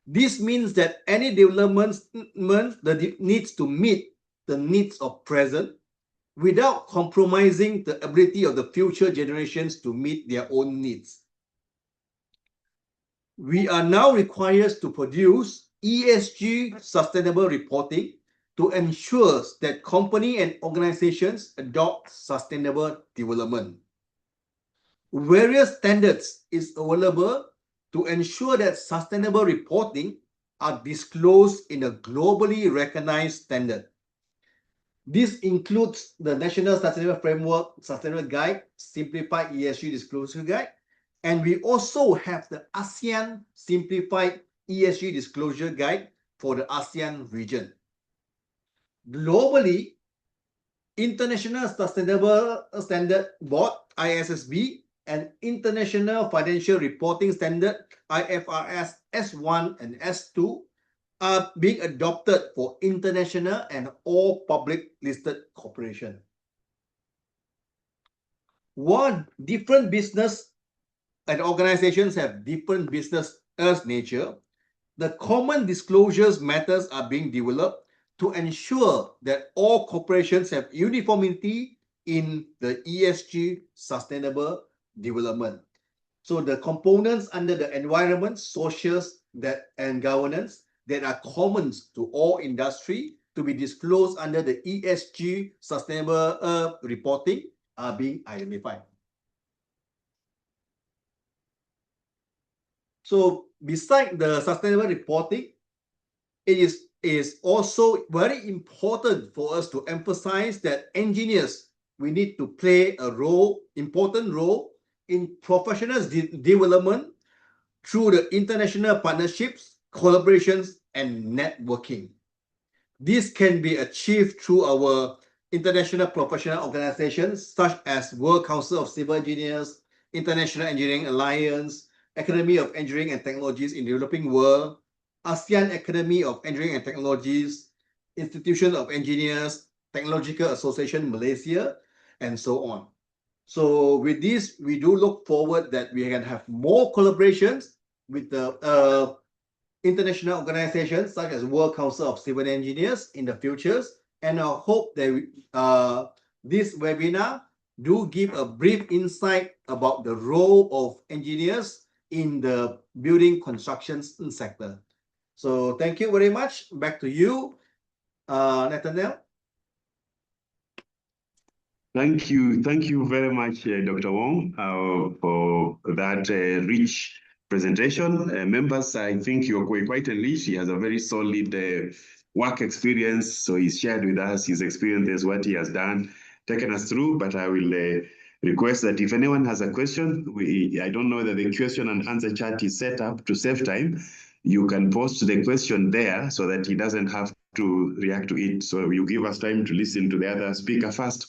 This means that any development that needs to meet the needs of present without compromising the ability of the future generations to meet their own needs. We are now required to produce ESG sustainable reporting to ensure that companies and organizations adopt sustainable development. Various standards is available to ensure that sustainable reporting are disclosed in a globally recognized standard. This includes the National Sustainable Framework Sustainable Guide, Simplified ESG Disclosure Guide, and we also have the ASEAN Simplified ESG Disclosure Guide for the ASEAN region. Globally, International Sustainable Standard Board, ISSB, and International Financial Reporting Standard, IFRS S1 and S2, are being adopted for international and all public listed corporations. While different business and organizations have different business nature, the common disclosures methods are being developed to ensure that all corporations have uniformity in the ESG sustainable development. So the components under the environment, socials, and governance that are common to all industry to be disclosed under the ESG sustainable reporting are being identified. So beside the sustainable reporting, it is also very important for us to emphasize that engineers, we need to play a important role in professional development through the international partnerships, collaborations, and networking. This can be achieved through our international professional organizations such as World Council of Civil Engineers, International Engineering Alliance, Academy of Engineering and Technologies in the Developing World, ASEAN Academy of Engineering and Technologies, Institution of Engineers, Technological Association Malaysia, and so on. So with this, we do look forward that we can have more collaborations with the international organizations such as World Council of Civil Engineers in the futures. And I hope that this webinar do give a brief insight about the role of engineers in the building construction sector. So thank you very much. Back to you, Nathaniel. Thank you very much, Dr. Wong, for that rich presentation. Members, I think you're quite enriched. He has a very solid work experience, so he's shared with us his experiences, what he has done, taken us through. But I will request that if anyone has a question, I don't know that the question and answer chat is set up to save time. You can post the question there so that he doesn't have to react to it. So you give us time to listen to the other speaker first,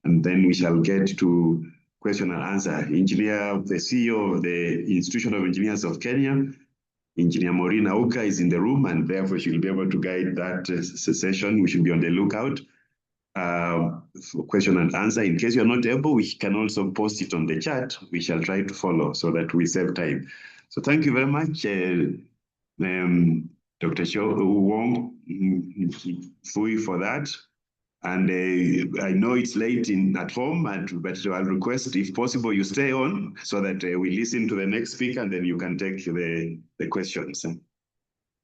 and then we shall get to question and answer. The CEO of the Institution of Engineers of Kenya, Engineer Maureen Auka, is in the room, and therefore she will be able to guide that session. We should be on the lookout for question and answer. In case you're not able, we can also post it on the chat. We shall try to follow so that we save time. So thank you very much, Dr. Wong Fui, for that. And I know it's late at home, but I'll request, if possible, you stay on so that we listen to the next speaker, and then you can take the questions.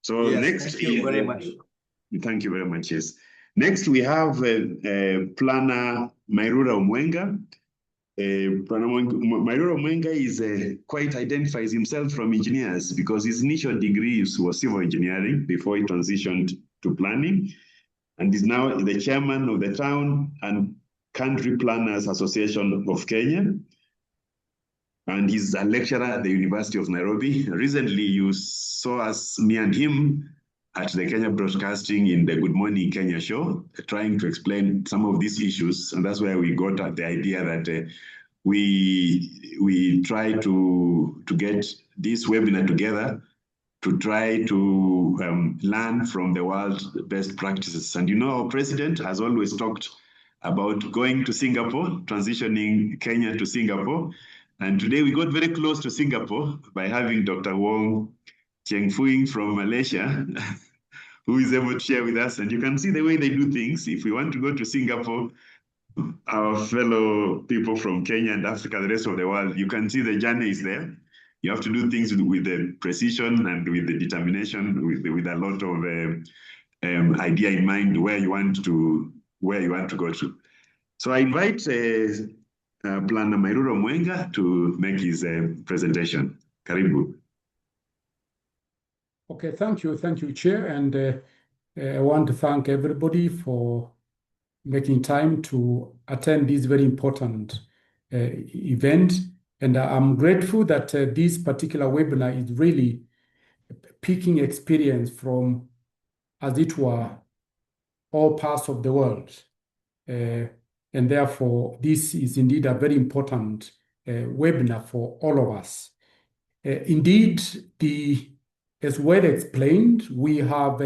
So yes, next, thank you very much. Thank you very much. Yes. Next, we have planner Mairura Omwenga. Mairura Omwenga quite identifies himself from engineers because his initial degree was civil engineering before he transitioned to planning, and is now the chairman of the Town and Country Planners Association of Kenya. And he's a lecturer at the University of Nairobi. Recently, you saw us, me and him, at the Kenya Broadcasting in the Good Morning Kenya show, trying to explain some of these issues. And that's where we got at the idea that we try to get this webinar together to try to learn from the world's best practices. And our president has always talked about going to Singapore, transitioning Kenya to Singapore. And today we got very close to Singapore by having Dr. Wong Cheng Fuing from Malaysia, who is able to share with us. And you can see the way they do things. If we want to go to Singapore, our fellow people from Kenya and Africa, the rest of the world, you can see the journey is there. You have to do things with the precision and with the determination, with a lot of idea in mind where you want to go to. So I invite Planner Mairura Omwenga to make his presentation. Karibu. Okay, thank you, Chair, and I want to thank everybody for making time to attend this very important event. And I'm grateful that this particular webinar is really picking experience from, as it were, all parts of the world. And therefore, this is indeed a very important webinar for all of us. Indeed, as well explained, we have,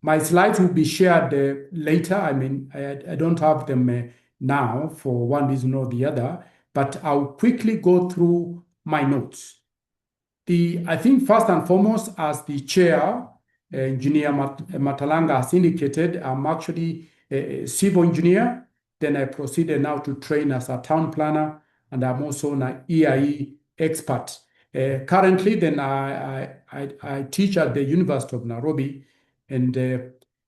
my slides will be shared later. I mean, I don't have them now for one reason or the other, but I'll quickly go through my notes. I think first and foremost, as the chair, Engineer Matalanga has indicated, I'm actually a civil engineer. Then I proceeded now to train as a town planner, and I'm also an EIE expert. Currently, then I teach at the University of Nairobi, and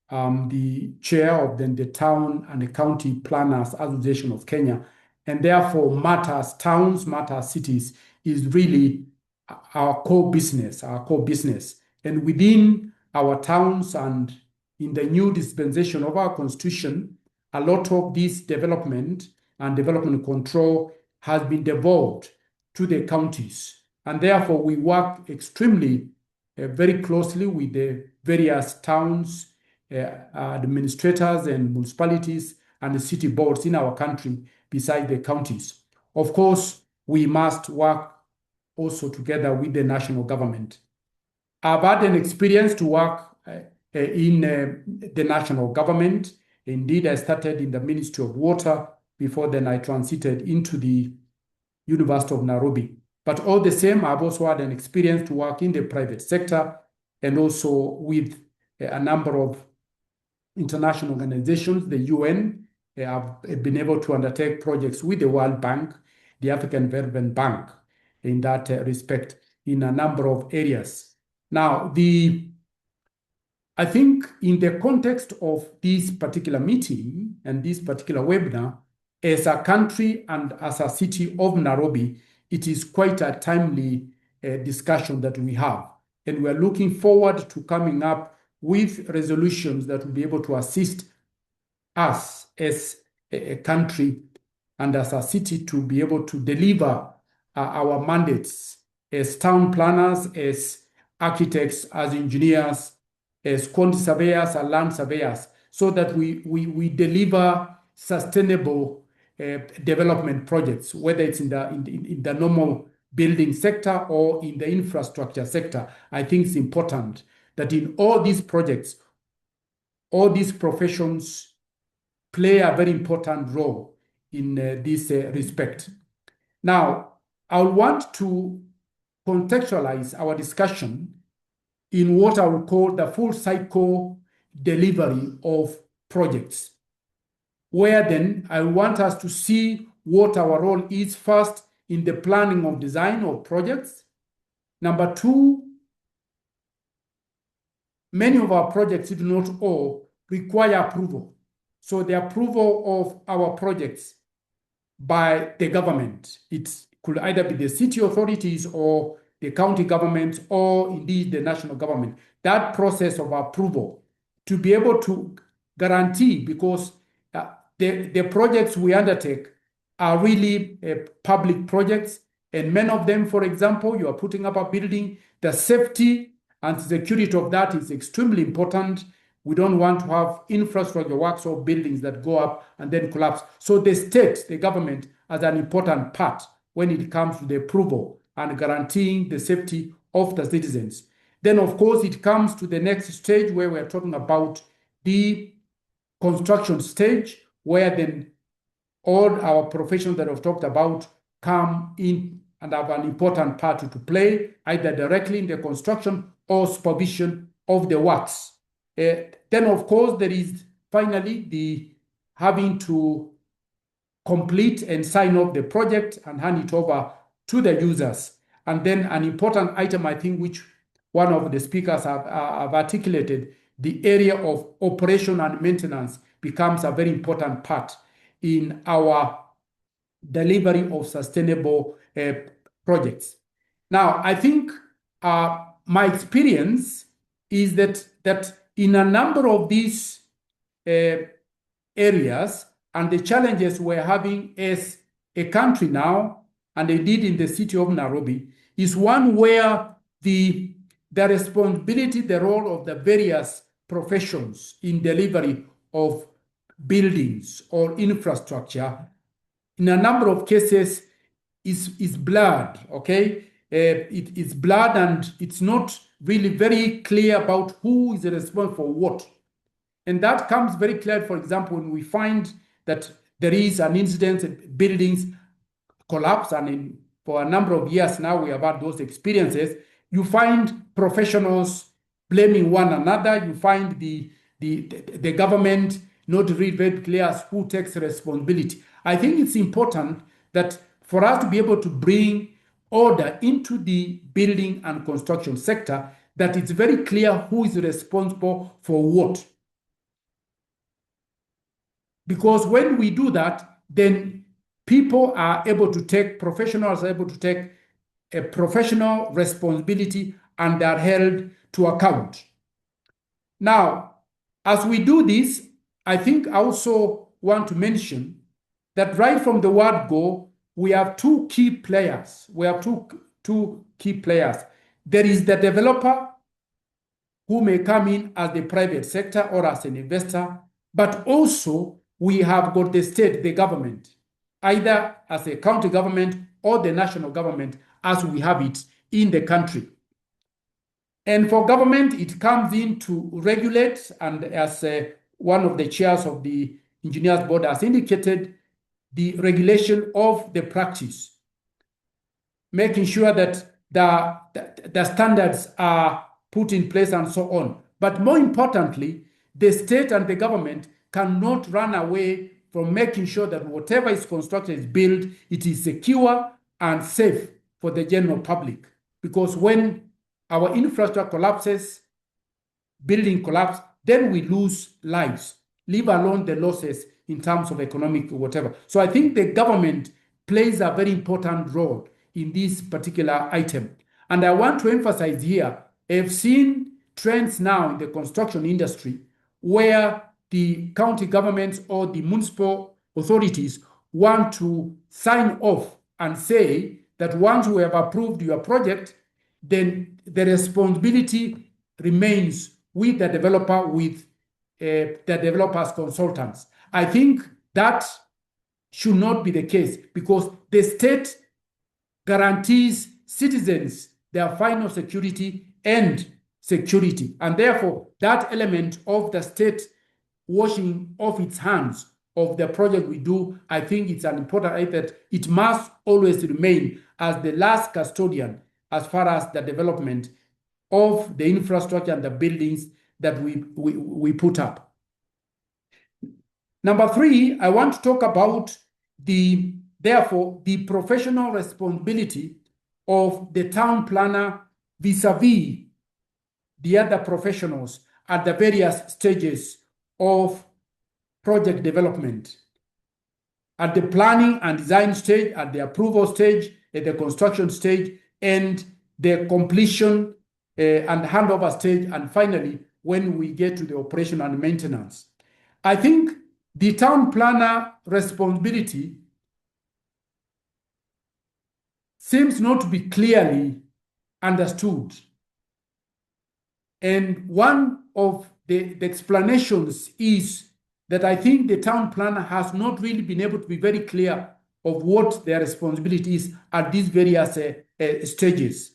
I'm the chair of the Town and the County Planners Association of Kenya. And therefore, matters towns, matters cities is really our core business, And within our towns and in the new dispensation of our constitution, a lot of this development and development control has been devolved to the counties. And therefore, we work extremely very closely with the various towns, administrators and municipalities and the city boards in our country beside the counties. Of course, we must work also together with the national government. I've had an experience to work in the national government. Indeed, I started in the Ministry of Water. Before then, I transited into the University of Nairobi. But all the same, I've also had an experience to work in the private sector and also with a number of international organizations, the UN. I've been able to undertake projects with the World Bank, the African Development Bank, in that respect, in a number of areas. Now, I think in the context of this particular meeting and this particular webinar, as a country and as a city of Nairobi, it is quite a timely discussion that we have. And we are looking forward to coming up with resolutions that will be able to assist us as a country and as a city to be able to deliver our mandates as town planners, as architects, as engineers, as quantity surveyors and land surveyors, so that we deliver sustainable development projects, whether it's in the normal building sector or in the infrastructure sector. I think it's important that in all these projects, all these professions play a very important role in this respect. Now, I want to contextualize our discussion in what I would call the full cycle delivery of projects, where then I want us to see what our role is first in the planning of design of projects. Number two, many of our projects, if not all, require approval. So the approval of our projects by the government, it could either be the city authorities or the county governments or indeed the national government. That process of approval to be able to guarantee, because the projects we undertake are really public projects, and many of them, for example, you are putting up a building, the safety and security of that is extremely important. We don't want to have infrastructure works or buildings that go up and then collapse. So the state, the government, has an important part when it comes to the approval and guaranteeing the safety of the citizens. Then, of course, it comes to the next stage where we're talking about the construction stage, where then all our professions that I've talked about come in and have an important part to play, either directly in the construction or supervision of the works. Then, of course, there is finally the having to complete and sign off the project and hand it over to the users. And then an important item, I think, which one of the speakers have articulated, the area of operation and maintenance becomes a very important part in our delivery of sustainable projects. Now, I think my experience is that in a number of these areas and the challenges we're having as a country now, and indeed in the city of Nairobi, is one where the responsibility, the role of the various professions in delivery of buildings or infrastructure, in a number of cases, is blurred, okay? It is blurred and it's not really very clear about who is responsible for what. And that comes very clear, for example, when we find that there is an incident, buildings collapse, and for a number of years now we have had those experiences. You find professionals blaming one another. You find the government not really very clear as who takes responsibility. I think it's important that for us to be able to bring order into the building and construction sector, that it's very clear who is responsible for what. Because when we do that, then people are able to take, professionals are able to take a professional responsibility and are held to account. Now, as we do this, I think I also want to mention that right from the word go, we have two key players. We have two key players. There is the developer who may come in as the private sector or as an investor, but also we have got the state, the government, either as a county government or the national government as we have it in the country. And for government, it comes in to regulate, and as one of the chairs of the Engineers Board has indicated, the regulation of the practice, making sure that the standards are put in place and so on. But more importantly, the state and the government cannot run away from making sure that whatever is constructed is built, it is secure and safe for the general public. Because when our infrastructure collapses, building collapse, then we lose lives, leave alone the losses in terms of economic whatever. So I think the government plays a very important role in this particular item. And I want to emphasize here, I've seen trends now in the construction industry where the county governments or the municipal authorities want to sign off and say that once we have approved your project, then the responsibility remains with the developer, with the developer's consultants. I think that should not be the case because the state guarantees citizens their final security and security. And therefore, that element of the state washing off its hands of the project we do, I think it's an important item that it must always remain as the last custodian as far as the development of the infrastructure and the buildings that we put up. Number three, I want to talk about the professional responsibility of the town planner vis-a-vis the other professionals at the various stages of project development. At the planning and design stage, at the approval stage, at the construction stage, and the completion and handover stage, and finally, when we get to the operation and maintenance. I think the town planner responsibility seems not to be clearly understood. And one of the explanations is that I think the town planner has not really been able to be very clear of what their responsibility is at these various stages.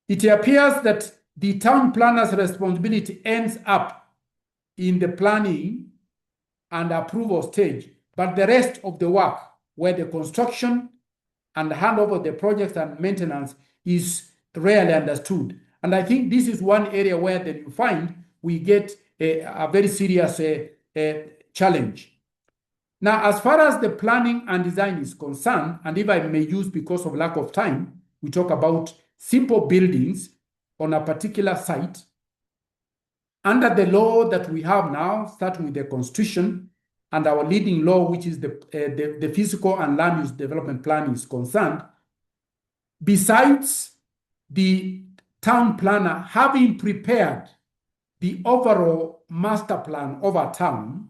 It appears that the town planner's responsibility ends up in the planning and approval stage, but the rest of the work, where the construction and handover of the projects and maintenance is rarely understood. And I think this is one area where then you find we get a very serious challenge. Now, as far as the planning and design is concerned, and if I may use because of lack of time, we talk about simple buildings on a particular site. Under the law that we have now, starting with the Constitution and our leading law, which is the physical and land use development plan is concerned, besides the town planner having prepared the overall master plan of a town,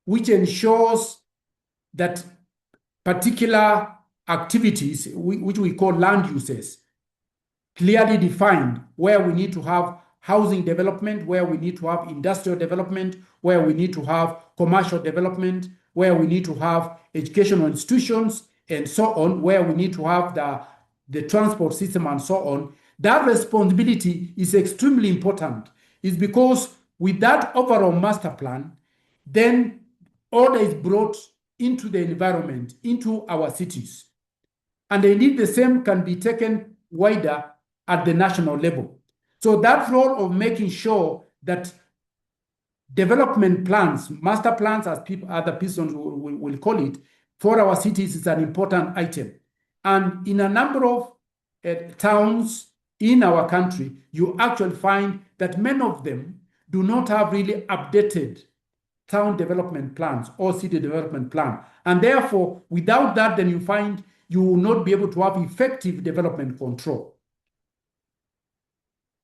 which ensures that particular activities, which we call land uses, clearly defined, where we need to have housing development, where we need to have industrial development, where we need to have commercial development, where we need to have educational institutions, and so on, where we need to have the transport system and so on. That responsibility is extremely important. It's because with that overall master plan, then order is brought into the environment, into our cities. And indeed the same can be taken wider at the national level. So that role of making sure that development plans, master plans, as other persons will call it, for our cities is an important item. And in a number of towns in our country, you actually find that many of them do not have really updated town development plans or city development plan. And therefore, without that, then you find you will not be able to have effective development control.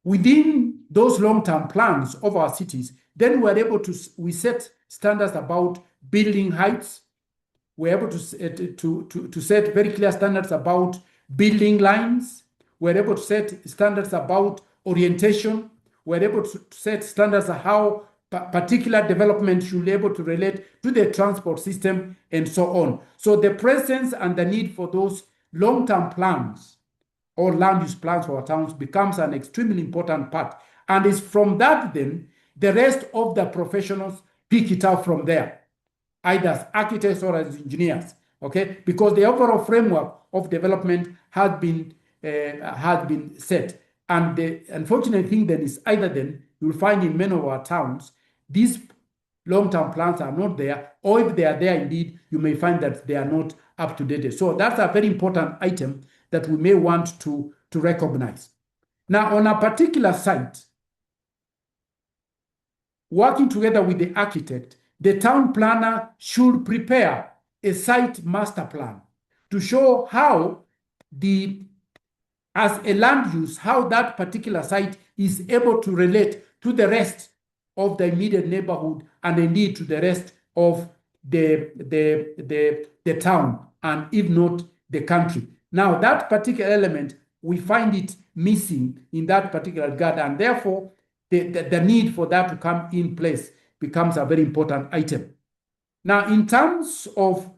Within those long-term plans of our cities, then we're able to, we set standards about building heights. We're able to set very clear standards about building lines. We're able to set standards about orientation. We're able to set standards of how particular development should be able to relate to the transport system and so on. So the presence and the need for those long-term plans or land use plans for our towns becomes an extremely important part. And it's from that then, the rest of the professionals pick it up from there, either as architects or as engineers, okay? Because the overall framework of development has been set. And the unfortunate thing then is either then you'll find in many of our towns, these long-term plans are not there, or if they are there indeed, you may find that they are not up to date. So that's a very important item that we may want to recognize. Now, on a particular site, working together with the architect, the town planner should prepare a site master plan to show how as a land use, how that particular site is able to relate to the rest of the immediate neighborhood and indeed to the rest of the town and if not the country. Now, that particular element, we find it missing in that particular regard, and therefore the need for that to come in place becomes a very important item. Now, in terms of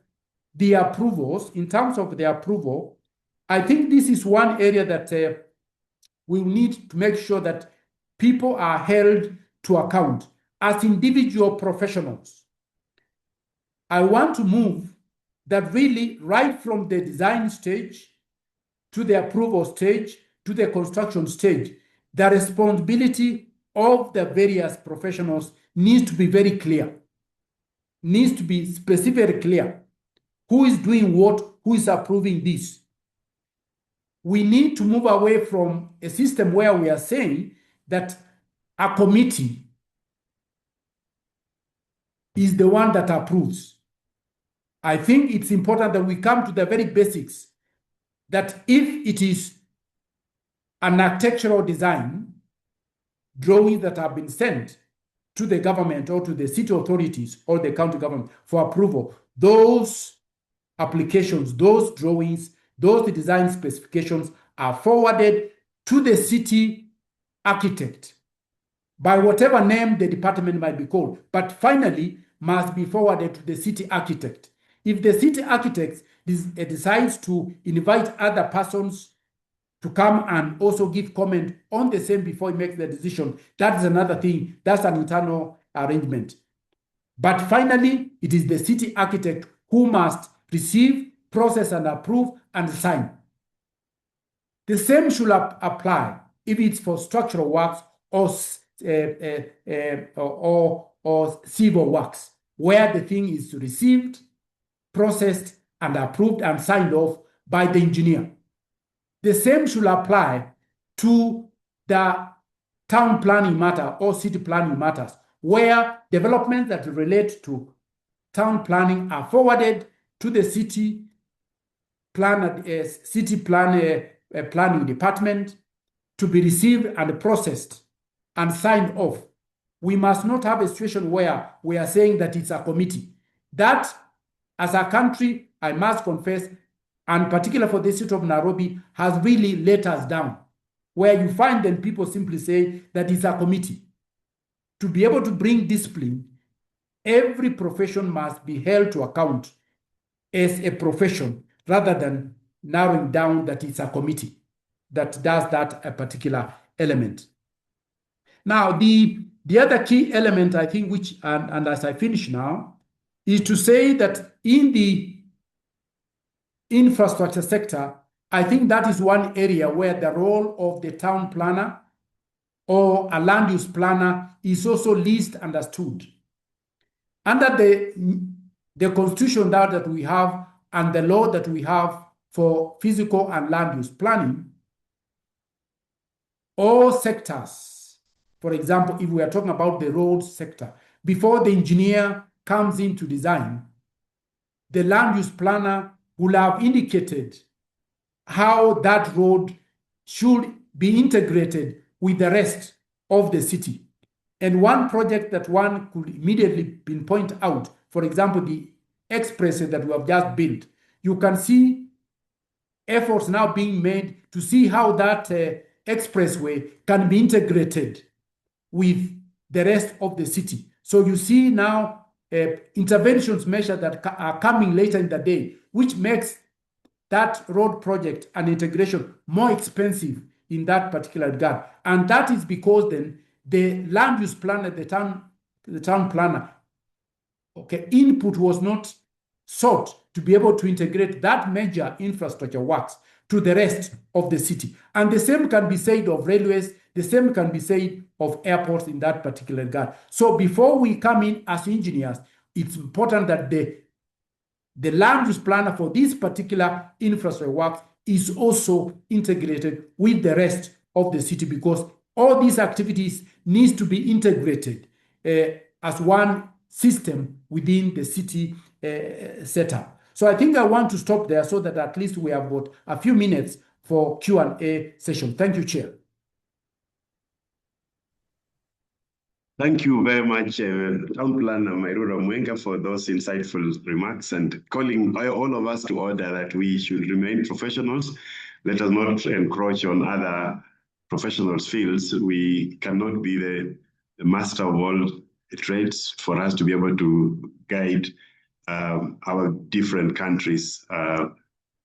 the approvals, I think this is one area that we need to make sure that people are held to account as individual professionals. I want to move that really right from the design stage to the approval stage to the construction stage, the responsibility of the various professionals needs to be very clear, needs to be specifically clear. Who is doing what? Who is approving this? We need to move away from a system where we are saying that a committee is the one that approves. I think it's important that we come to the very basics, that if it is an architectural design, drawings that have been sent to the government or to the city authorities or the county government for approval, those applications, those drawings, those design specifications are forwarded to the city architect by whatever name the department might be called, but finally must be forwarded to the city architect. If the city architect decides to invite other persons to come and also give comment on the same before he makes the decision, that is another thing. That's an internal arrangement. But finally, it is the city architect who must receive, process and approve and sign. The same should apply if it's for structural works or civil works, where the thing is received, processed and approved and signed off by the engineer. The same should apply to the town planning matter or city planning matters, where developments that relate to town planning are forwarded to the city planning department to be received and processed and signed off. We must not have a situation where we are saying that it's a committee. That, as a country, I must confess, and particularly for the city of Nairobi, has really let us down, where you find then people simply say that it's a committee. To be able to bring discipline, every profession must be held to account as a profession, rather than narrowing down that it's a committee that does that particular element. Now, the other key element, I think, which, and as I finish now, is to say that in the infrastructure sector, I think that is one area where the role of the town planner or a land use planner is also least understood. Under the constitution that we have and the law that we have for physical and land use planning, all sectors, for example, if we are talking about the road sector, before the engineer comes in to design, the land use planner will have indicated how that road should be integrated with the rest of the city. And one project that one could immediately pinpoint out, for example, the expressway that we have just built, you can see efforts now being made to see how that expressway can be integrated with the rest of the city. So you see now interventions measures that are coming later in the day, which makes that road project and integration more expensive in that particular regard. And that is because then the land use planner, the town planner, okay, input was not sought to be able to integrate that major infrastructure works to the rest of the city. And the same can be said of railways, the same can be said of airports in that particular regard. So before we come in as engineers, it's important that the land use planner for this particular infrastructure works is also integrated with the rest of the city, because all these activities needs to be integrated as one system within the city setup. So I think I want to stop there so that at least we have got a few minutes for Q&A session. Thank you, Chair. Thank you very much, Town Planner Mairura Omwenga, for those insightful remarks and calling all of us to order that we should remain professionals. Let us not encroach on other professionals' fields. We cannot be the master of all trades for us to be able to guide our different countries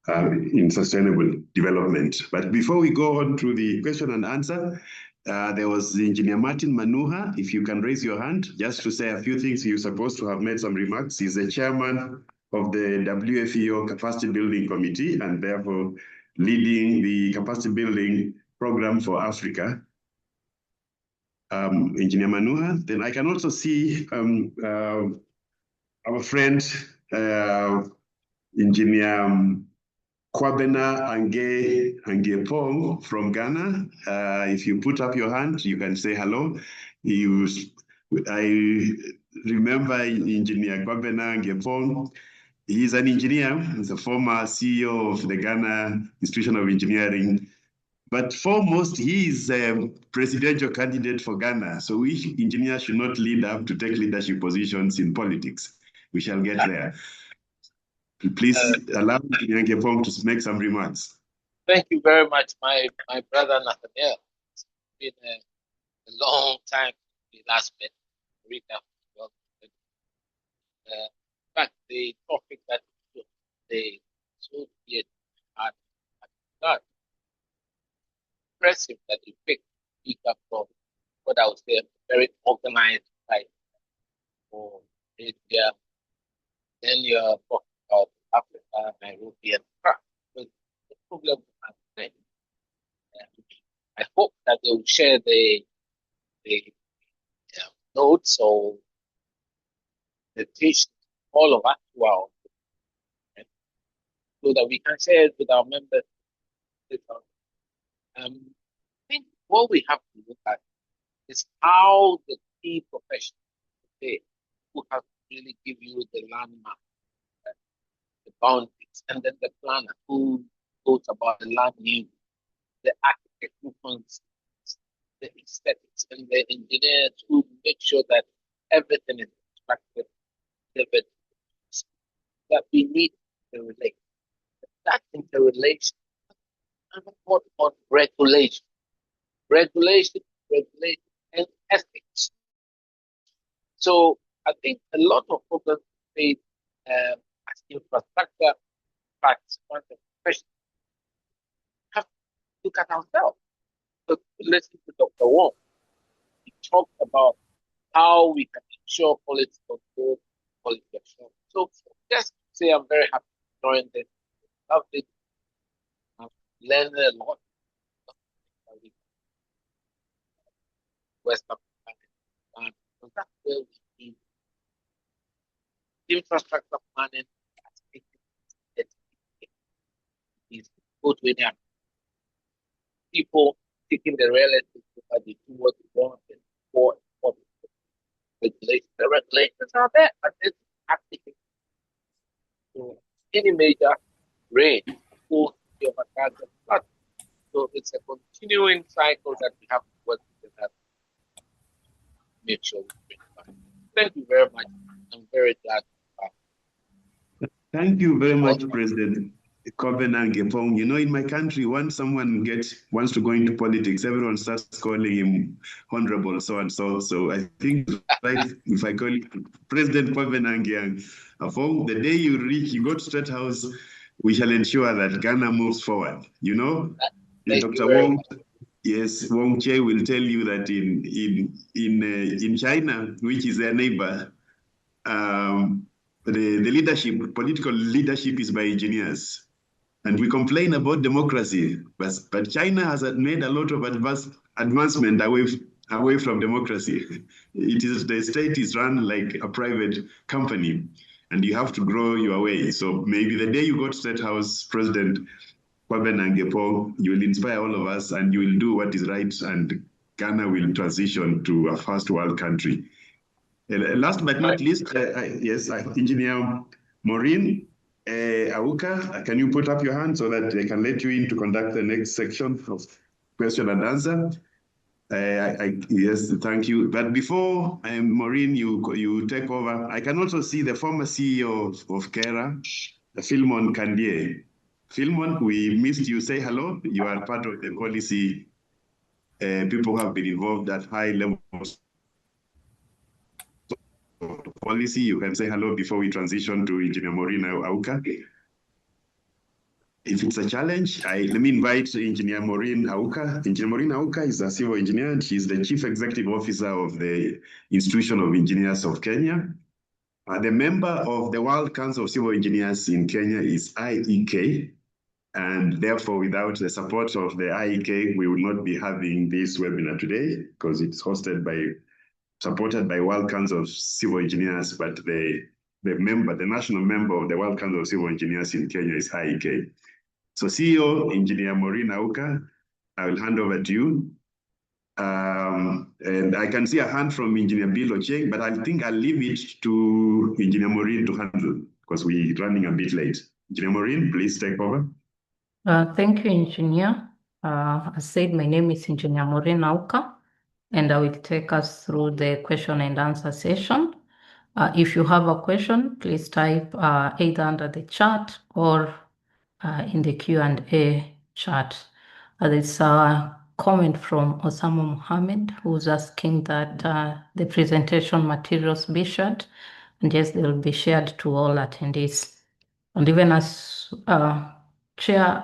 in sustainable development. But before we go on to the question and answer, there was Engineer Martin Manuha. If you can raise your hand just to say a few things. You're supposed to have made some remarks. He's the chairman of the WFEO Capacity Building Committee and therefore leading the capacity building program for Africa. Engineer Manuha. Then I can also see our friend, Engineer Kwabena Ange Pong from Ghana. If you put up your hand, you can say hello. I remember Engineer Kwabena Ange Pong. He's an engineer. He's a former CEO of the Ghana Institution of Engineering. But foremost, he is a presidential candidate for Ghana. So we engineers should not lead up to take leadership positions in politics. We shall get there. Please allow Engineer Gepong to make some remarks. Thank you very much, my brother Nathaniel. It's been a long time since we last met. In fact, the topic that they so yet had start. Impressive that you picked speak up from what I would say a very organized site for Asia. Then you're talking about Africa, Nairobi, and Prague. The problem is the same. I hope that they will share the notes or the teach all of us well, so that we can share it with our members. I think what we have to look at is how the key professionals today who have really give you the landmark, the boundaries, and then the planner who goes about the land use, the architect who considers the aesthetics, and the engineers who make sure that everything is constructed, that we need to relate. That interrelation, and what about regulation, and ethics. So I think a lot of problems face as infrastructure participants and professionals have to look at ourselves. So listen to Dr. Wong. He talked about how we can ensure quality control, quality assurance. So just to say I'm very happy to join this. Loved it. I've learned a lot. West Africa, because that's where we need infrastructure planning. Is go to any people taking the real estate that they do what they want and for regulations. The regulations are there, but it's applicable to any major rain or flood. So it's a continuing cycle that we have to work together. Make sure we bring it back. Thank you very much. I'm very glad. Thank you very much, President Gepong. You know, in my country, once someone wants to go into politics, everyone starts calling him honorable so and so. So I think, right, if I call President Gepong, the day you go to State House, we shall ensure that Ghana moves forward. You know, Dr. Wong. Yes, Wong Chee will tell you that in China, which is their neighbor, the leadership, political leadership is by engineers. And we complain about democracy, but China has made a lot of advancement away from democracy. The state is run like a private company, and you have to grow your way. So maybe the day you go to State House, President Gepong, you will inspire all of us, and you will do what is right, and Ghana will transition to a first world country. Last but not least, yes, Engineer Maureen Auka, can you put up your hand so that I can let you in to conduct the next section of question and answer? Yes, thank you. But before Maureen, you take over, I can also see the former CEO of KERA, Philemon Kandie. Philemon, we missed you. Say hello. You are part of the policy. People have been involved at high levels. Policy, you can say hello before we transition to Engineer Maureen Auka. If it's a challenge, let me invite Engineer Maureen Auka. Engineer Maureen Auka is a civil engineer, and she's the Chief Executive Officer of the Institution of Engineers of Kenya. The member of the World Council of Civil Engineers in Kenya is IEK, and therefore without the support of the IEK, we would not be having this webinar today because it's supported by World Council of Civil Engineers, but the national member of the World Council of Civil Engineers in Kenya is IEK. So CEO, Engineer Maureen Auka, I will hand over to you. And I can see a hand from Engineer Bill Ocheng, but I think I'll leave it to Engineer Maureen to handle because we're running a bit late. Engineer Maureen, please take over. Thank you, Engineer. As I said, my name is Engineer Maureen Auka, and I will take us through the question and answer session. If you have a question, please type either under the chat or in the Q&A chat. There's a comment from Osama Mohammed, who's asking that the presentation materials be shared, and yes, they will be shared to all attendees. And even as Chair,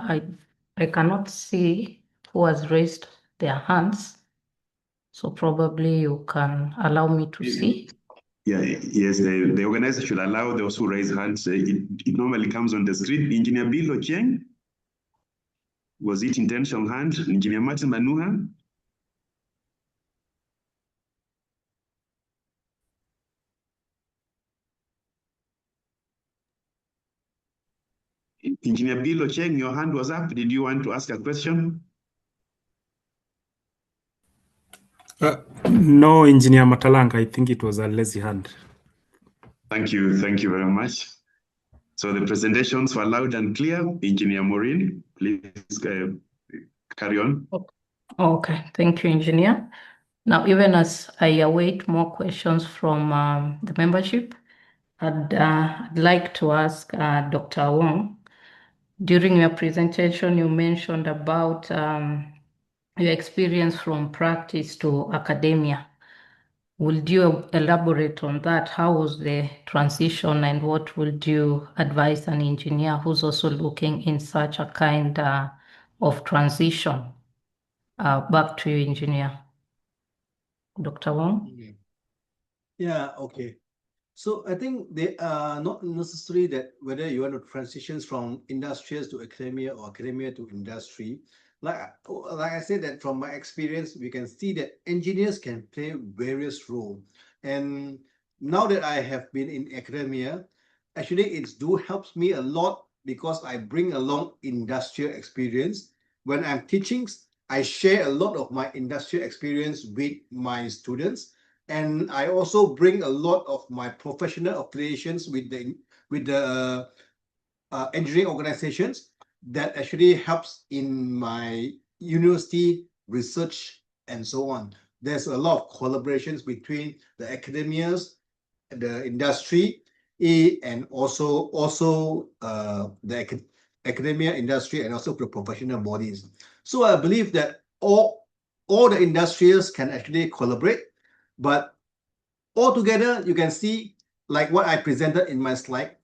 I cannot see who has raised their hands. So probably you can allow me to see. Yeah, yes, the organizer should allow those who raise hands. It normally comes on the screen. Engineer Bill Ocheng, was it intentional hand? Engineer Martin Manuha? Engineer Bill Ocheng, your hand was up. Did you want to ask a question? No, Engineer Matalanga, I think it was a lazy hand. Thank you very much. So the presentations were loud and clear. Engineer Maureen, please carry on. Okay, thank you, Engineer. Now, even as I await more questions from the membership, I'd like to ask Dr. Wong. During your presentation, you mentioned about your experience from practice to academia. Would you elaborate on that? How was the transition, and what would you advise an engineer who's also looking in such a kind of transition? Back to you, Engineer. Dr. Wong? Yeah, okay. So I think they are not necessary that whether you want to transition from industrials to academia or academia to industry. like I said, that from my experience, we can see that engineers can play various roles. And now that I have been in academia, actually it helps me a lot because I bring along industrial experience. When I'm teaching, I share a lot of my industrial experience with my students, and I also bring a lot of my professional affiliations with the engineering organizations that actually helps in my university research and so on. There's a lot of collaborations between the academias, the industry, and also the academia, industry, and also the professional bodies. So I believe that all the industries can actually collaborate, but altogether you can see, like what I presented in my slide,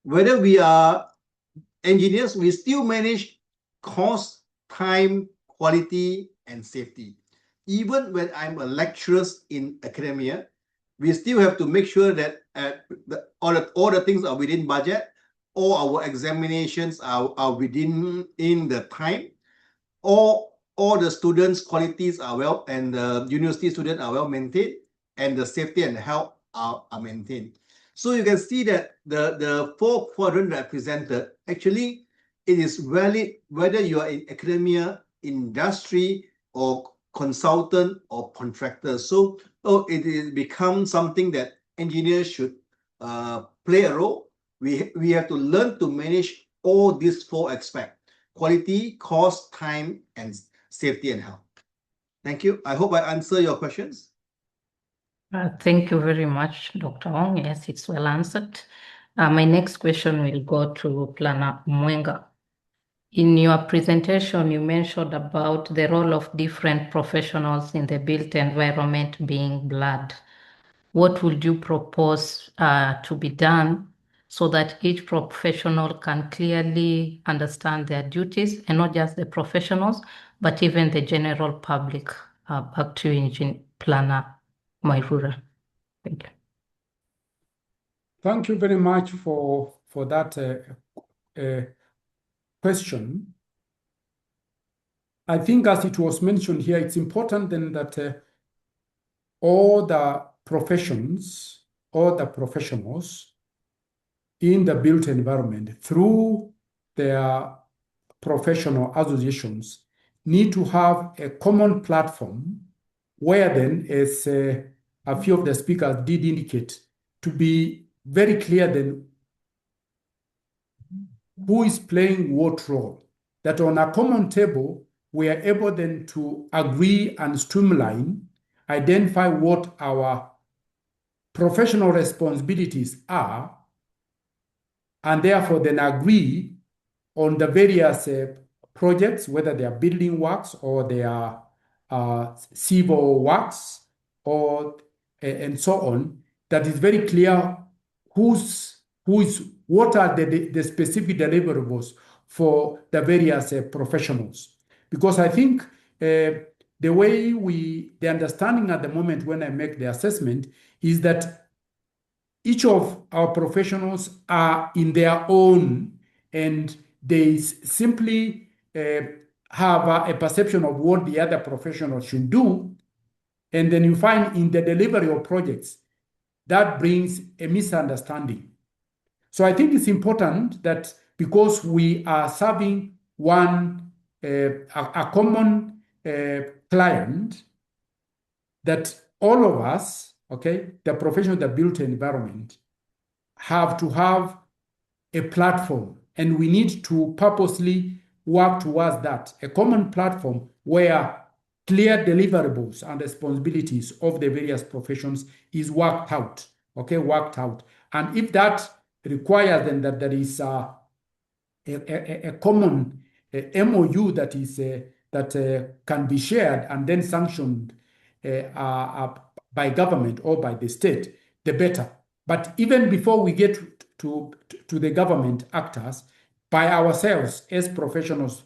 whether we are engineers, we still manage cost, time, quality, and safety. Even when I'm a lecturer in academia, we still have to make sure that all the things are within budget, all our examinations are within the time, all the students' qualities are well, and the university students are well maintained, and the safety and health are maintained. So you can see that the 4 quadrants that I presented, actually, it is valid whether you are in academia, industry, or consultant or contractor. So it becomes something that engineers should play a role. We have to learn to manage all these 4 aspects: quality, cost, time, and safety and health. Thank you. I hope I answer your questions. Thank you very much, Dr. Wong. Yes, it's well answered. My next question will go to Planner Omwenga. In your presentation, you mentioned about the role of different professionals in the built environment being blurred. What would you propose to be done so that each professional can clearly understand their duties, and not just the professionals, but even the general public? Back to you, Planner Mairura. Thank you. Thank you very much for that question. I think, as it was mentioned here, it's important then that all the professions, all the professionals in the built environment, through their professional associations, need to have a common platform where then, as a few of the speakers did indicate, to be very clear then who is playing what role, that on a common table, we are able then to agree and streamline, identify what our professional responsibilities are, and therefore then agree on the various projects, whether they are building works or they are civil works or and so on. That is very clear what are the specific deliverables for the various professionals. Because I think the understanding at the moment when I make the assessment is that each of our professionals are in their own, and they simply have a perception of what the other professionals should do. And then you find in the delivery of projects, that brings a misunderstanding. So I think it's important that, because we are serving a common client, that all of us, okay, the professionals of the built environment, have to have a platform, and we need to purposely work towards that, a common platform where clear deliverables and responsibilities of the various professions is worked out, okay, And if that requires then that there is a common MOU that is that can be shared and then sanctioned by government or by the state, the better. But even before we get to the government actors, by ourselves as professionals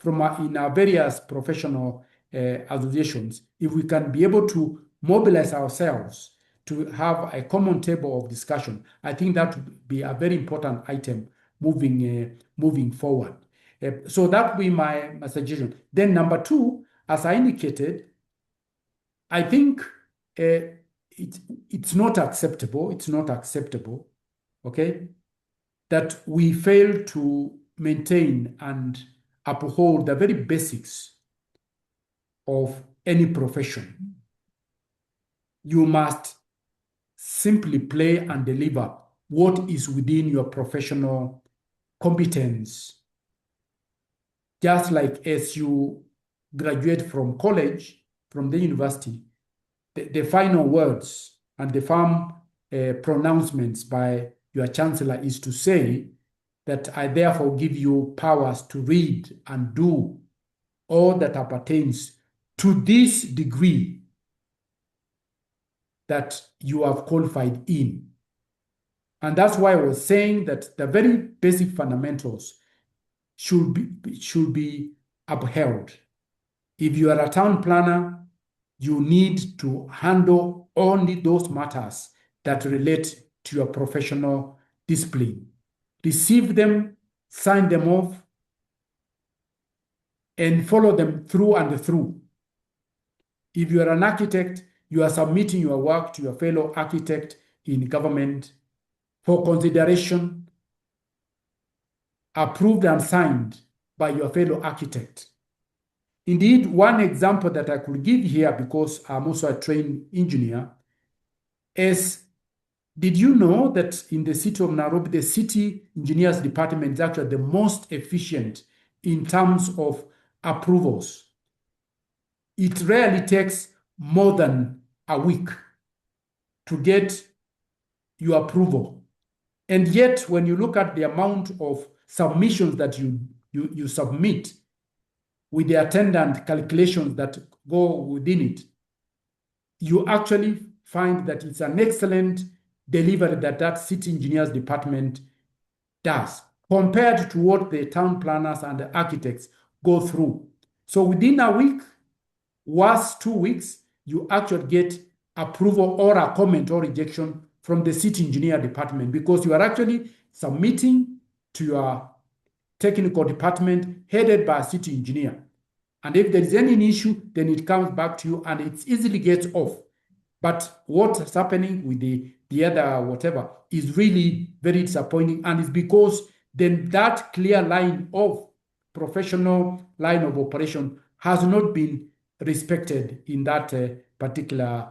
in our various professional associations, if we can be able to mobilize ourselves to have a common table of discussion, I think that would be a very important item moving forward. So that would be my suggestion. Then number two, as I indicated, I think it's not acceptable. It's not acceptable, okay, that we fail to maintain and uphold the very basics of any profession. You must simply play and deliver what is within your professional competence. Just like as you graduate from college, from the university, the final words and the firm pronouncements by your chancellor is to say that I therefore give you powers to read and do all that appertains to this degree that you have qualified in. And that's why I was saying that the very basic fundamentals should be upheld. If you are a town planner, you need to handle only those matters that relate to your professional discipline. Receive them, sign them off, and follow them through and through. If you are an architect, you are submitting your work to your fellow architect in government for consideration, approved and signed by your fellow architect. Indeed, one example that I could give here, because I'm also a trained engineer, is, did you know that in the city of Nairobi, the city engineers department is actually the most efficient in terms of approvals? It rarely takes more than a week to get your approval. And yet, when you look at the amount of submissions that you submit with the attendant calculations that go within it, you actually find that it's an excellent delivery that city engineers department does compared to what the town planners and the architects go through. So within a week, worst 2 weeks, you actually get approval or a comment or rejection from the city engineer department, because you are actually submitting to your technical department headed by a city engineer. And if there is any issue, then it comes back to you and it easily gets off. But what's happening with the other whatever is really very disappointing. And it's because then that clear line of professional line of operation has not been respected in that particular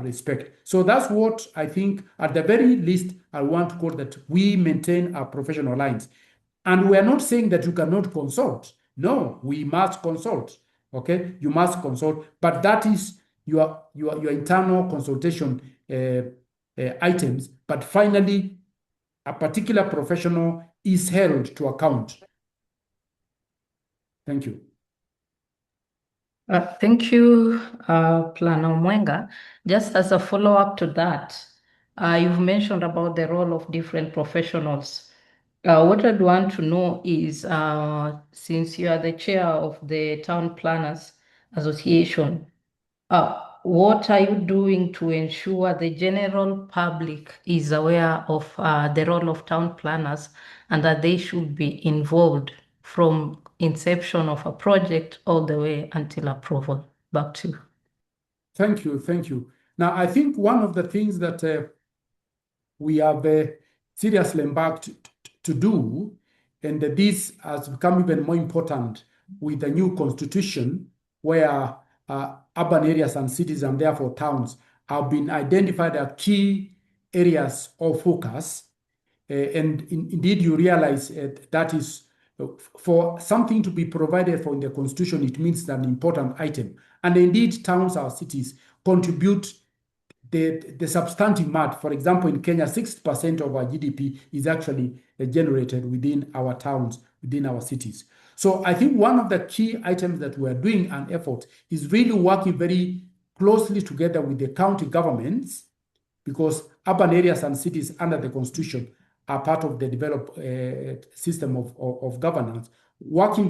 respect. So that's what I think, at the very least, I want to call that we maintain our professional lines. And we are not saying that you cannot consult. No, we must consult. Okay, you must consult, but that is your internal consultation items. But finally, a particular professional is held to account. Thank you. Thank you, Planner Omwenga. Just as a follow-up to that, you've mentioned about the role of different professionals. What I'd want to know is, since you are the chair of the Town Planners Association, what are you doing to ensure the general public is aware of the role of town planners and that they should be involved from inception of a project all the way until approval? Back to you. Thank you. Thank you. Now, I think one of the things that we have seriously embarked to do, and this has become even more important with the new constitution, where urban areas and cities and therefore towns have been identified as key areas of focus. And indeed, you realize that is for something to be provided for in the constitution, it means an important item. And indeed, towns or cities contribute the substantive math. For example, in Kenya, 60% of our GDP is actually generated within our towns, within our cities. So I think one of the key items that we are doing an effort is really working very closely together with the county governments, because urban areas and cities under the constitution are part of the developed system of governance.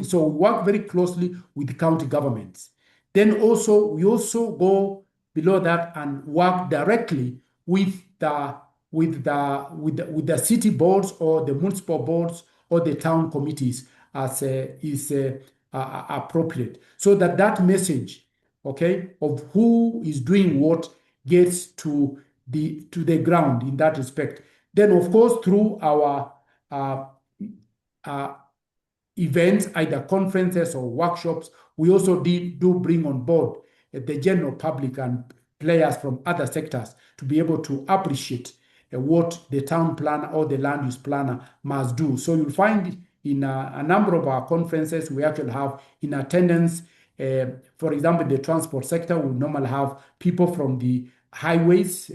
So we work very closely with the county governments. Then also, we also go below that and work directly with the city boards or the municipal boards or the town committees. as is appropriate, so that that message, okay, of who is doing what gets to the ground in that respect. Then, of course, through our events, either conferences or workshops, we also do bring on board the general public and players from other sectors to be able to appreciate what the town planner or the land use planner must do. So you'll find in a number of our conferences, we actually have in attendance, for example, the transport sector, we normally have people from the highways,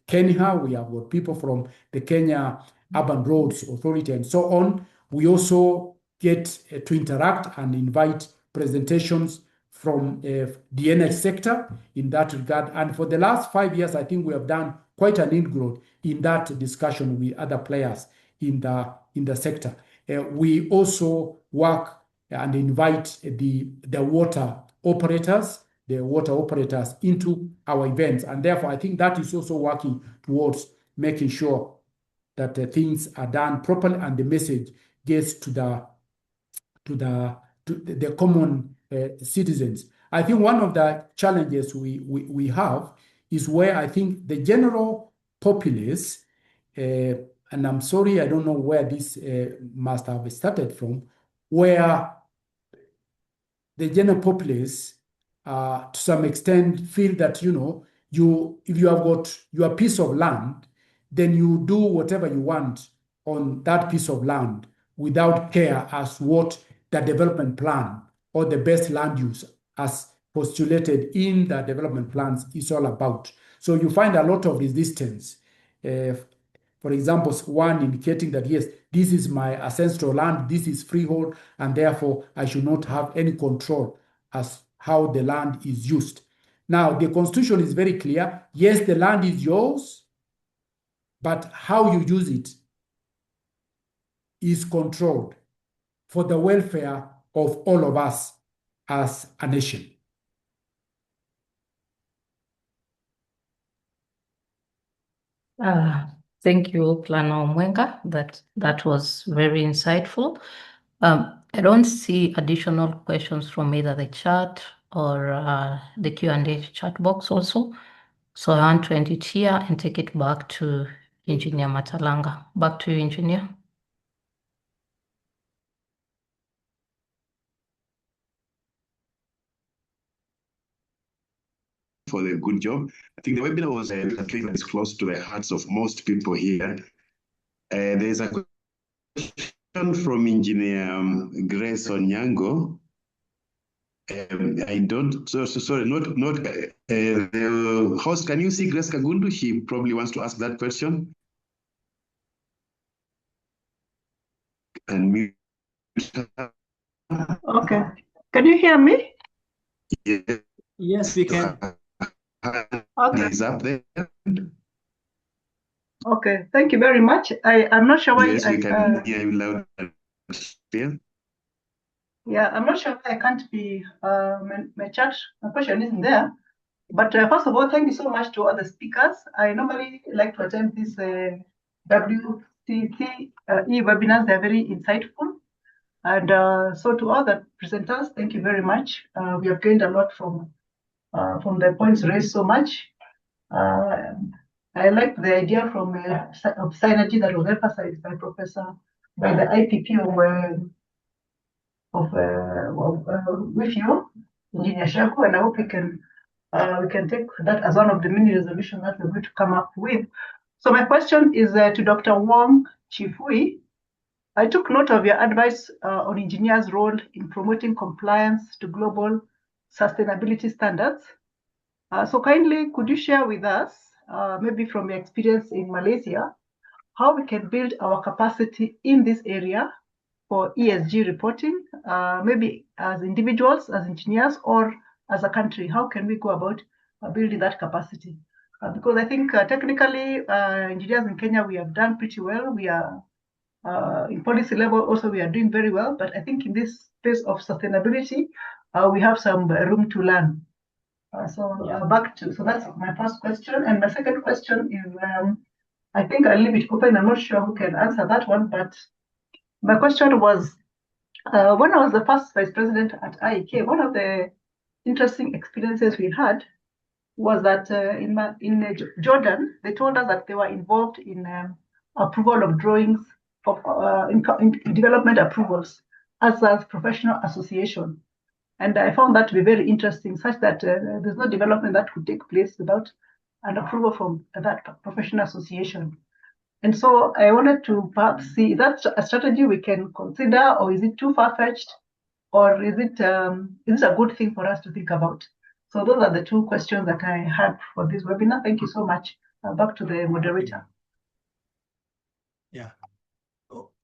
Kenya, we have got people from the Kenya Urban Roads Authority and so on. We also get to interact and invite presentations from the NH sector in that regard. And for the last 5 years, I think we have done quite an inroad in that discussion with other players in the sector. We also work and invite the water operators into our events. And therefore, I think that is also working towards making sure that things are done properly and the message gets to the common citizens. I think one of the challenges we have is where I think the general populace, and I'm sorry, I don't know where this must have started from, where the general populace, to some extent, feel that, if you have got your piece of land, then you do whatever you want on that piece of land without care as what the development plan or the best land use as postulated in the development plans is all about. So you find a lot of resistance. For example, one indicating that, yes, this is my ancestral land, this is freehold, and therefore I should not have any control as how the land is used. Now, the Constitution is very clear. Yes, the land is yours, but how you use it is controlled for the welfare of all of us as a nation. Thank you, Planner Omwenga. That was very insightful. I don't see additional questions from either the chat or the Q&A chat box also. So I want to end it here and take it back to Engineer Matalanga. Back to you, Engineer. For the good job. I think the webinar was is close to the hearts of most people here. There's a question from Engineer Grace Onyango. I don't, sorry, not the host. Can you see Grace Kagundu? She probably wants to ask that question. And mute. Okay. Can you hear me? Yes. Yes, we can. Okay. Is up there. Okay. Thank you very much. I'm not sure why. Yes, we can hear you loud and clear. Yeah, I'm not sure why I can't be. My chat, my question isn't there. But first of all, thank you so much to all the speakers. I normally like to attend these WCT webinars. They're very insightful. And so to all the presenters, thank you very much. We have gained a lot from the points raised so much. I like the idea of synergy that was emphasized by the IPP with you, Engineer Shaku, and I hope we can take that as one of the mini resolutions that we're going to come up with. So my question is to Dr. Wong Chifui. I took note of your advice on engineers' role in promoting compliance to global sustainability standards. So kindly, could you share with us, maybe from your experience in Malaysia, how we can build our capacity in this area for ESG reporting, maybe as individuals, as engineers, or as a country? How can we go about building that capacity? Because I think technically, engineers in Kenya, we have done pretty well. We are in policy level also, we are doing very well. But I think in this space of sustainability, we have some room to learn. So that's my first question. And my second question is, I think I'll leave it open. I'm not sure who can answer that one, but my question was, When I was the first vice president at IEK, one of the interesting experiences we had was that in Jordan, they told us that they were involved in approval of drawings of in development approvals as a professional association. And I found that to be very interesting, such that there's no development that would take place without an approval from that professional association. And so I wanted to perhaps see, is that a strategy we can consider, or is it too far-fetched, or is it a good thing for us to think about? So those are the two questions that I had for this webinar. Thank you so much. Back to the moderator. Yeah.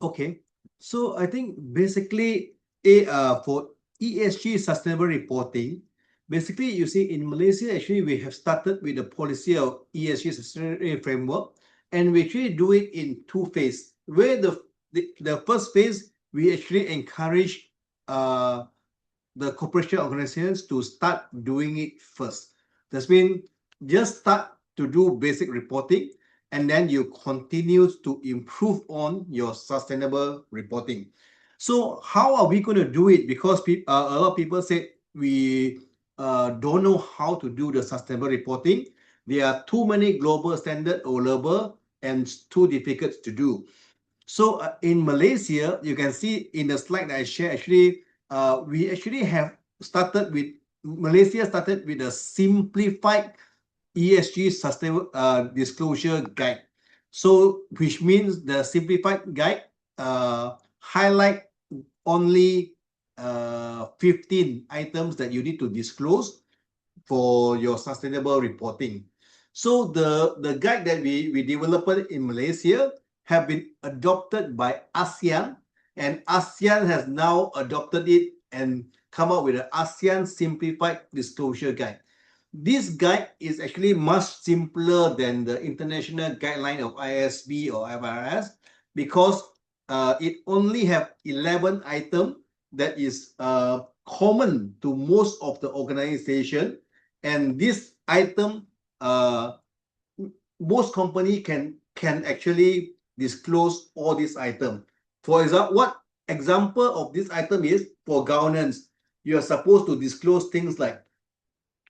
Okay. So I think basically for ESG sustainable reporting, basically you see in Malaysia, actually we have started with the policy of ESG sustainable framework, and we actually do it in two phases. Where the first phase, we actually encourage the corporation organizations to start doing it first. That means just start to do basic reporting, and then you continue to improve on your sustainable reporting. So how are we going to do it? Because a lot of people say we don't know how to do the sustainable reporting. There are too many global standards available and it's too difficult to do. So in Malaysia, you can see in the slide that I shared, actually, we actually have started with, Malaysia started with a simplified ESG sustainable disclosure guide. So which means the simplified guide highlight only 15 items that you need to disclose for your sustainable reporting. So the guide that we developed in Malaysia have been adopted by ASEAN, and ASEAN has now adopted it and come up with an ASEAN Simplified Disclosure Guide. This guide is actually much simpler than the international guideline of ISB or FRS because it only have 11 items that is common to most of the organization, and this item most company can actually disclose all these items. For example, what example of this item is for governance? You are supposed to disclose things like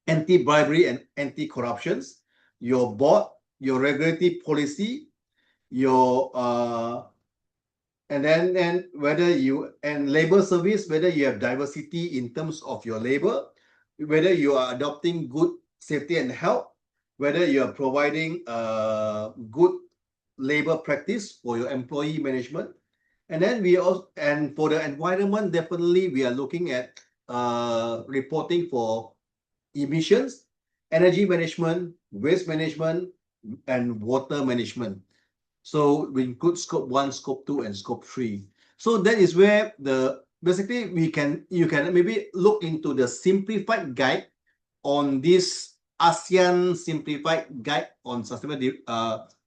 anti-bribery and anti-corruptions, your board, your regulatory policy, your and then whether you and labor service, whether you have diversity in terms of your labor, whether you are adopting good safety and health, whether you are providing good labor practice for your employee management. And then we also, and for the environment, definitely we are looking at reporting for emissions, energy management, waste management, and water management. So we include scope 1, scope 2, and scope 3. So that is where basically you can maybe look into the simplified guide on this ASEAN Simplified Guide on Sustainable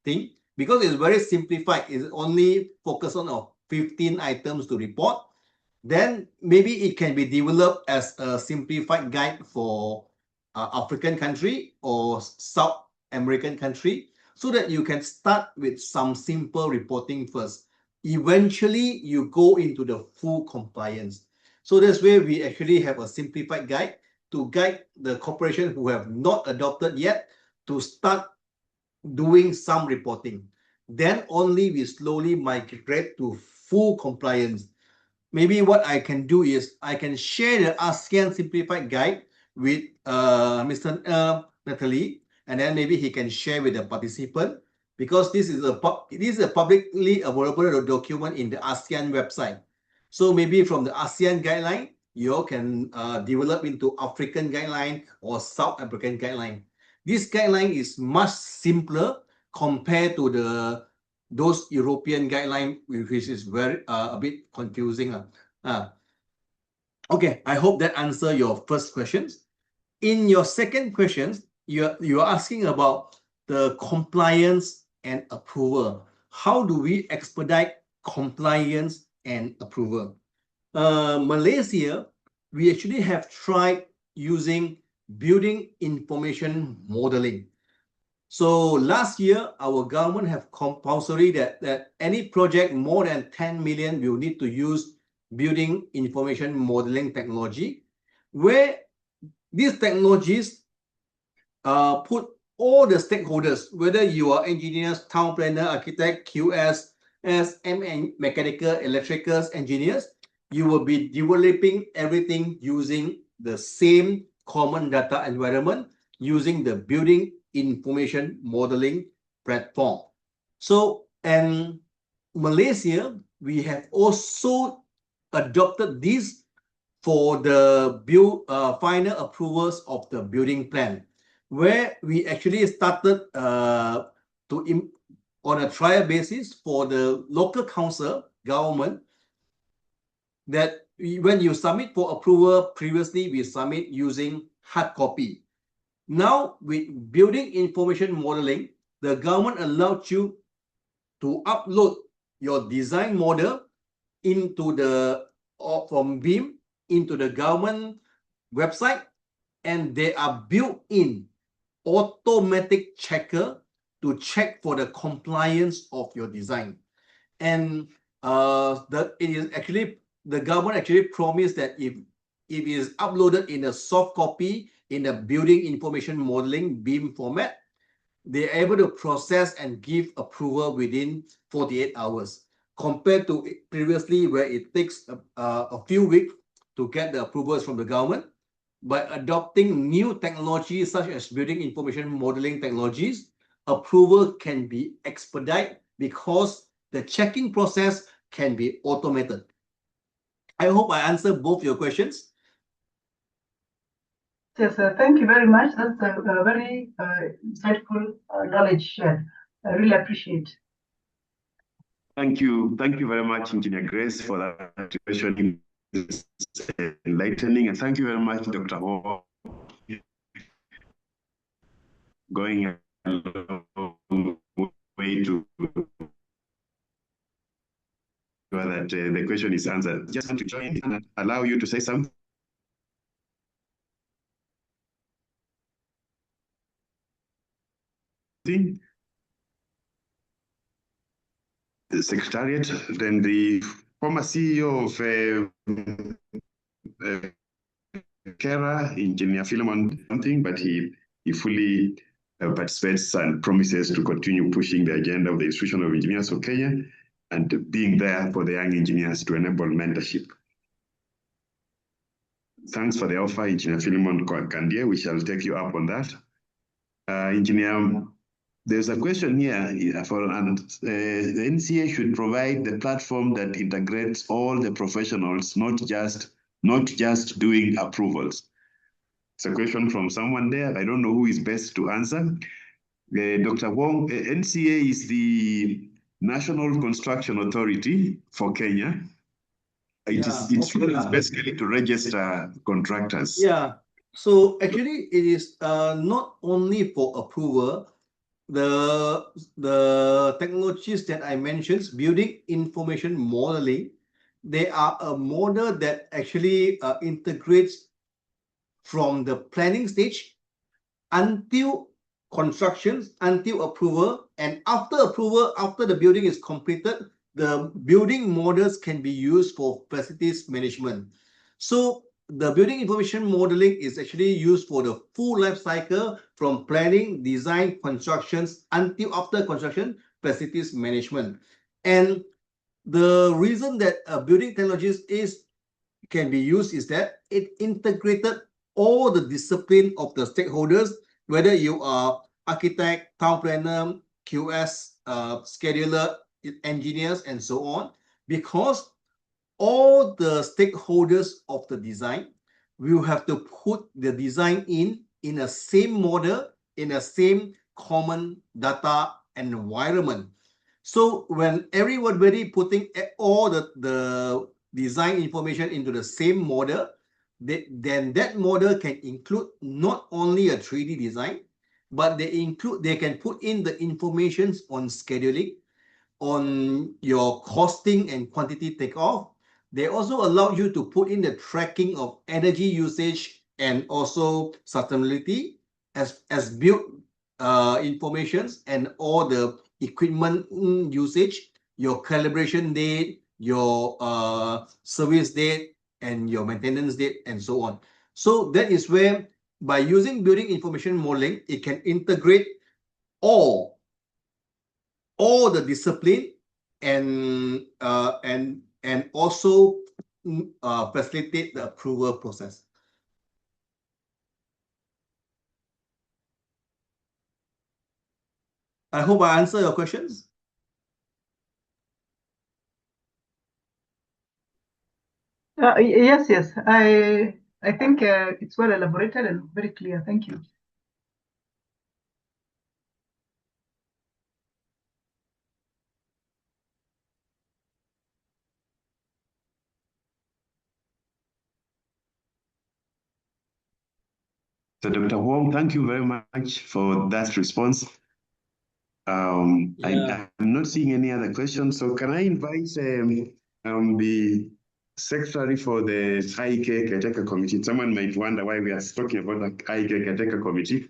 thing, because it's very simplified. It's only focused on 15 items to report. Then maybe it can be developed as a simplified guide for African country or South American country, so that you can start with some simple reporting first. Eventually, you go into the full compliance. So that's where we actually have a simplified guide to guide the corporation who have not adopted yet to start doing some reporting. Then only we slowly migrate to full compliance. Maybe what I can do is I can share the ASEAN Simplified Guide with Mr. Nathaniel, and then maybe he can share with the participant, because this is a publicly available document in the ASEAN website. So maybe from the ASEAN guideline, you can develop into African guideline or South African guideline. This guideline is much simpler compared to those European guideline, which is very a bit confusing. Okay, I hope that answers your first questions. In your second questions, you're asking about the compliance and approval. How do we expedite compliance and approval? Malaysia, we actually have tried using building information modeling. So last year, our government have compulsory that any project more than 10 million will need to use building information modeling technology, where these technologies put all the stakeholders, whether you are engineers, town planner, architect, QS, SM, and mechanical, electrical engineers, you will be developing everything using the same common data environment, using the building information modeling platform. So, in Malaysia, we have also adopted this for the final approvals of the building plan, where we actually started on a trial basis for the local council government, that when you submit for approval, previously we submit using hard copy. Now with building information modeling, the government allowed you to upload your design model into the from BIM into the government website, and they are built-in automatic checker to check for the compliance of your design. And the government actually promised that if it is uploaded in a soft copy in a building information modeling BIM format, they are able to process and give approval within 48 hours, compared to previously where it takes a few weeks to get the approvals from the government. By adopting new technologies such as building information modeling technologies, approval can be expedited because the checking process can be automated. I hope I answered both your questions. Yes, thank you very much. That's a very insightful knowledge shared. I really appreciate. Thank you very much, Engineer Grace, for that question. It's enlightening, and thank you very much, Dr. Wong, going a long way to that the question is answered. Just want to join and allow you to say something. The Secretariat, then the former CEO of Kera, Engineer Philemon, something, but he fully participates and promises to continue pushing the agenda of the Institution of Engineers of Kenya and being there for the young engineers to enable mentorship. Thanks for the offer, Engineer Philemon Kandie. We shall take you up on that. Engineer, there's a question here the NCA should provide the platform that integrates all the professionals, not just doing approvals. It's a question from someone there. I don't know who is best to answer. Dr. Wong, NCA is the National Construction Authority for Kenya. It's basically to register contractors. Yeah. So actually, it is not only for approval. The technologies that I mentioned, building information modeling, they are a model that actually integrates from the planning stage until construction, until approval, and after approval, after the building is completed, the building models can be used for facilities management. So the building information modeling is actually used for the full life cycle, from planning, design, constructions, until after construction, facilities management. And the reason that building technologies can be used is that it integrated all the discipline of the stakeholders, whether you are architect, town planner, QS, scheduler, engineers, and so on, because all the stakeholders of the design will have to put the design in a same model, in a same common data environment. So when everybody putting all the design information into the same model, then that model can include not only a 3D design, but they can put in the informations on scheduling, on your costing and quantity takeoff. They also allow you to put in the tracking of energy usage and also sustainability as built informations, and all the equipment usage, your calibration date, your service date, and your maintenance date, and so on. So that is where, by using building information modeling, it can integrate all the discipline and also facilitate the approval process. I hope I answer your questions. Yes. I think it's well elaborated and very clear. Thank you. So Dr. Wong, thank you very much for that response. I'm not seeing any other questions. So can I invite the secretary for the IK Caretaker Committee? Someone might wonder why we are talking about the IK Caretaker Committee.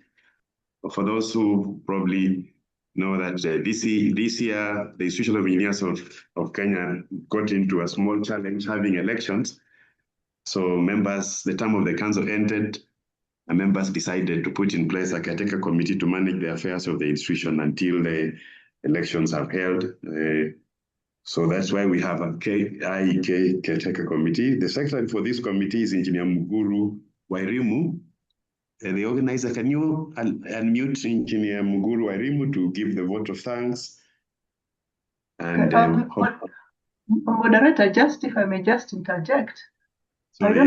For those who probably know that this year, the Institution of Engineers of Kenya got into a small challenge having elections. So members, the term of the council ended, and members decided to put in place a caretaker committee to manage the affairs of the institution until the elections are held. So that's why we have a IK caretaker committee. The secretary for this committee is Engineer Muguru Wairimu. The organizer, can you unmute Engineer Muguru Wairimu to give the vote of thanks? And Moderator, just if I may just interject. Sorry,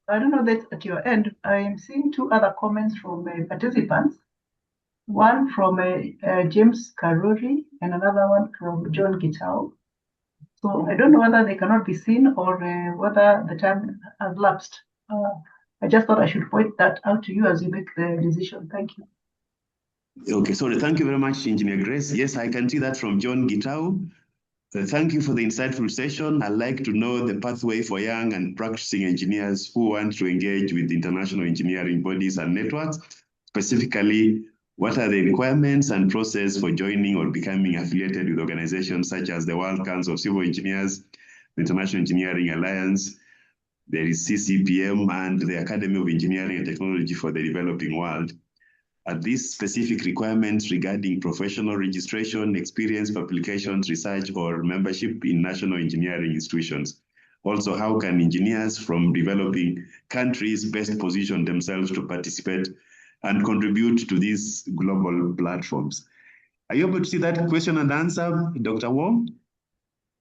I don't know that at your end, I am seeing two other comments from participants. One from James Karuri and another one from John Gitao. So I don't know whether they cannot be seen or whether the time has lapsed. I just thought I should point that out to you as you make the decision. Thank you. Okay, sorry. Thank you very much, Engineer Grace. Yes, I can see that from John Gitao. Thank you for the insightful session. I'd like to know the pathway for young and practicing engineers who want to engage with international engineering bodies and networks. Specifically, what are the requirements and process for joining or becoming affiliated with organizations such as the World Council of Civil Engineers, the International Engineering Alliance, there is CCPM, and the Academy of Engineering and Technology for the Developing World? Are these specific requirements regarding professional registration, experience, publications, research, or membership in national engineering institutions? Also, how can engineers from developing countries best position themselves to participate and contribute to these global platforms? Are you able to see that question and answer, Dr. Wong?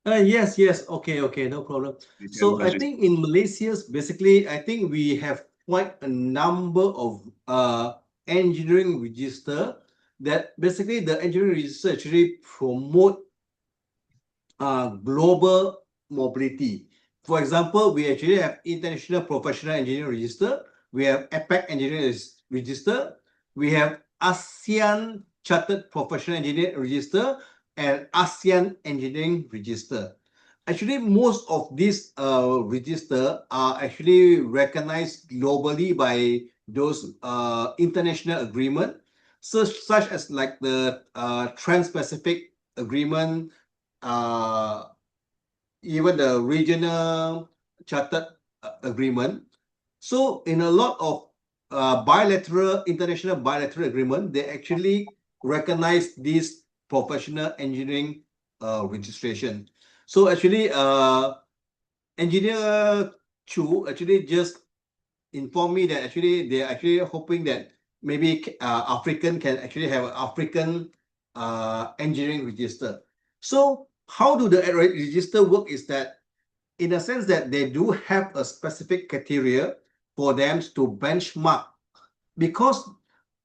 Yes. Okay, no problem. So I think in Malaysia, basically, I think we have quite a number of engineering register that basically the engineering register actually promote global mobility. For example, we actually have International Professional Engineering Register, we have APEC Engineering Register, we have ASEAN Chartered Professional Engineering Register, and ASEAN Engineering Register. Actually, most of these register are actually recognized globally by those international agreement, such as like the Trans-Pacific Agreement, even the Regional Chartered Agreement. So in a lot of international bilateral agreement, they actually recognize this professional engineering registration. So actually, Engineer Chu actually just informed me that actually they are actually hoping that maybe African can actually have an African engineering register. So how do the register work is that, in a sense that they do have a specific criteria for them to benchmark, because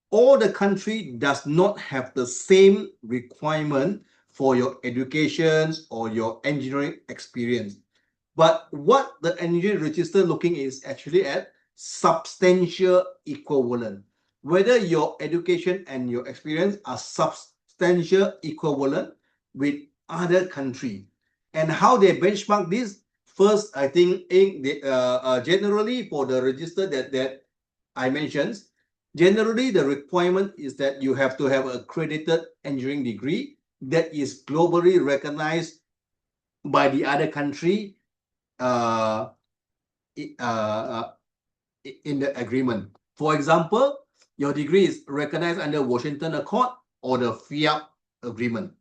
all the country does not have the same requirement for your educations or your engineering experience. But what the engineering register looking is actually at substantial equivalent, whether your education and your experience are substantial equivalent with other country. And how they benchmark this, first, I think generally for the register that I mentioned, generally the requirement is that you have to have an accredited engineering degree that is globally recognized by the other country in the agreement. For example, your degree is recognized under Washington Accord or the FIAP agreement.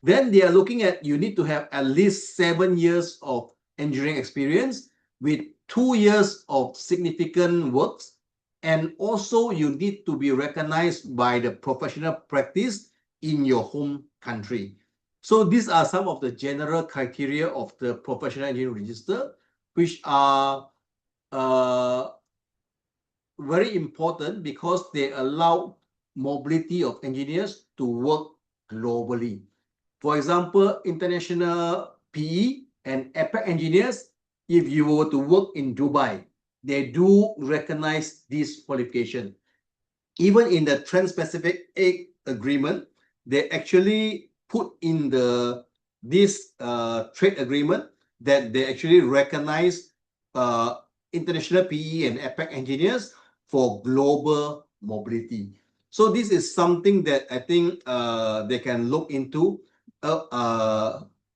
Then they are looking at you need to have at least 7 years of engineering experience with 2 years of significant works, and also you need to be recognized by the professional practice in your home country. So these are some of the general criteria of the Professional Engineering Register, which are very important because they allow mobility of engineers to work globally. For example, international PE and APEC engineers, if you were to work in Dubai, they do recognize this qualification. Even in the Trans-Pacific Aid Agreement, they actually put in this trade agreement that they actually recognize international PE and APEC engineers for global mobility. So this is something that I think they can look into,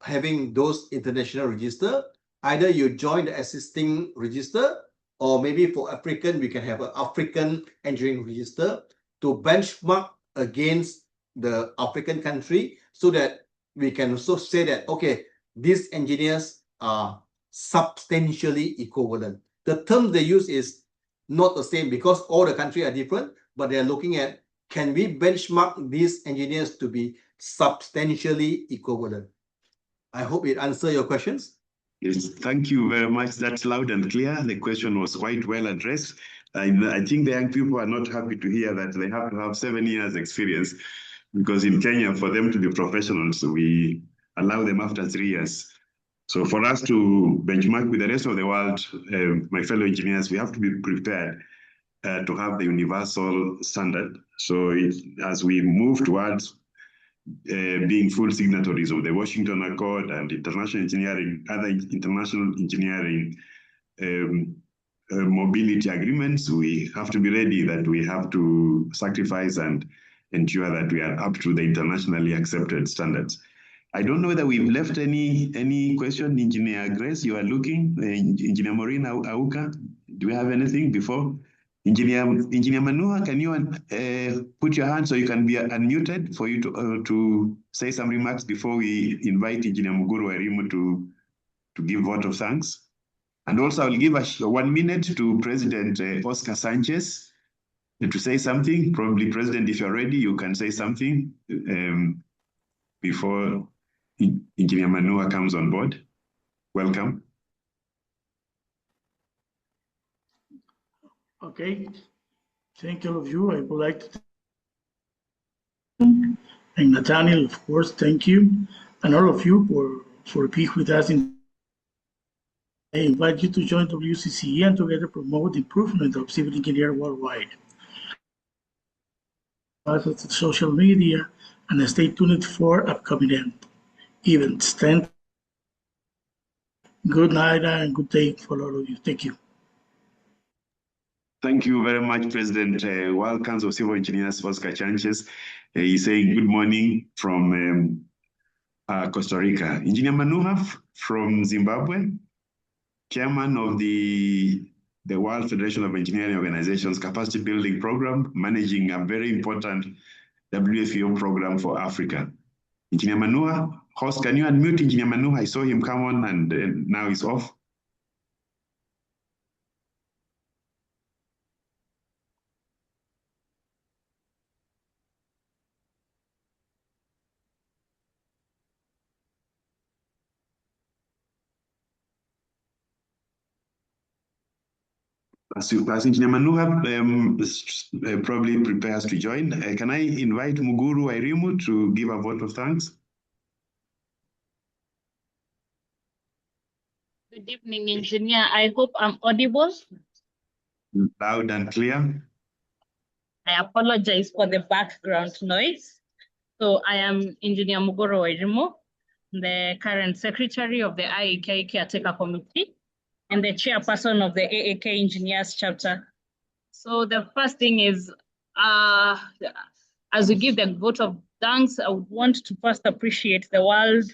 having those international register. Either you join the existing register, or maybe for African, we can have an African engineering register to benchmark against the African country, so that we can also say that, okay, these engineers are substantially equivalent. The term they use is not the same because all the countries are different, but they're looking at, can we benchmark these engineers to be substantially equivalent? I hope it answers your questions. Yes, thank you very much. That's loud and clear. The question was quite well addressed. I think the young people are not happy to hear that they have to have 7 years experience, because in Kenya, for them to be professionals, we allow them after 3 years. So for us to benchmark with the rest of the world, my fellow engineers, we have to be prepared to have the universal standard. So as we move towards being full signatories of the Washington Accord and international engineering, other international engineering mobility agreements, we have to be ready that we have to sacrifice and ensure that we are up to the internationally accepted standards. I don't know whether we've left any question. Engineer Grace, you are looking. Engineer Maureen Auka, do we have anything before? Engineer Manua, can you put your hand so you can be unmuted for you to say some remarks before we invite Engineer Muguru Wairimu to give vote of thanks? And also I'll give 1 minute to President Oscar Sánchez to say something. Probably, President, if you're ready, you can say something before Engineer Manua comes on board. Welcome. Okay, thank all of you. I would like to thank Nathaniel, of course, thank you, and all of you for being with us. I invite you to join WCCE and together promote the improvement of civil engineering worldwide. Also to social media, and stay tuned for upcoming events. Good night and good day for all of you. Thank you. Thank you very much, President. World Council of Civil Engineers, Oscar Sánchez. He's saying good morning from Costa Rica. Engineer Manua from Zimbabwe, Chairman of the World Federation of Engineering Organizations Capacity Building Program, managing a very important WFEO program for Africa. Engineer Manua, host, can you unmute Engineer Manua? I saw him come on and now he's off. As Engineer Manua probably prepares to join, can I invite Muguru Wairimu to give a vote of thanks? Good evening, Engineer. I hope I'm audible. Loud and clear. I apologize for the background noise. So I am Engineer Muguru Wairimu, the current Secretary of the IEK Caretaker Committee and the Chairperson of the AAK Engineers Chapter. So the first thing is, as we give the vote of thanks, I would want to first appreciate the World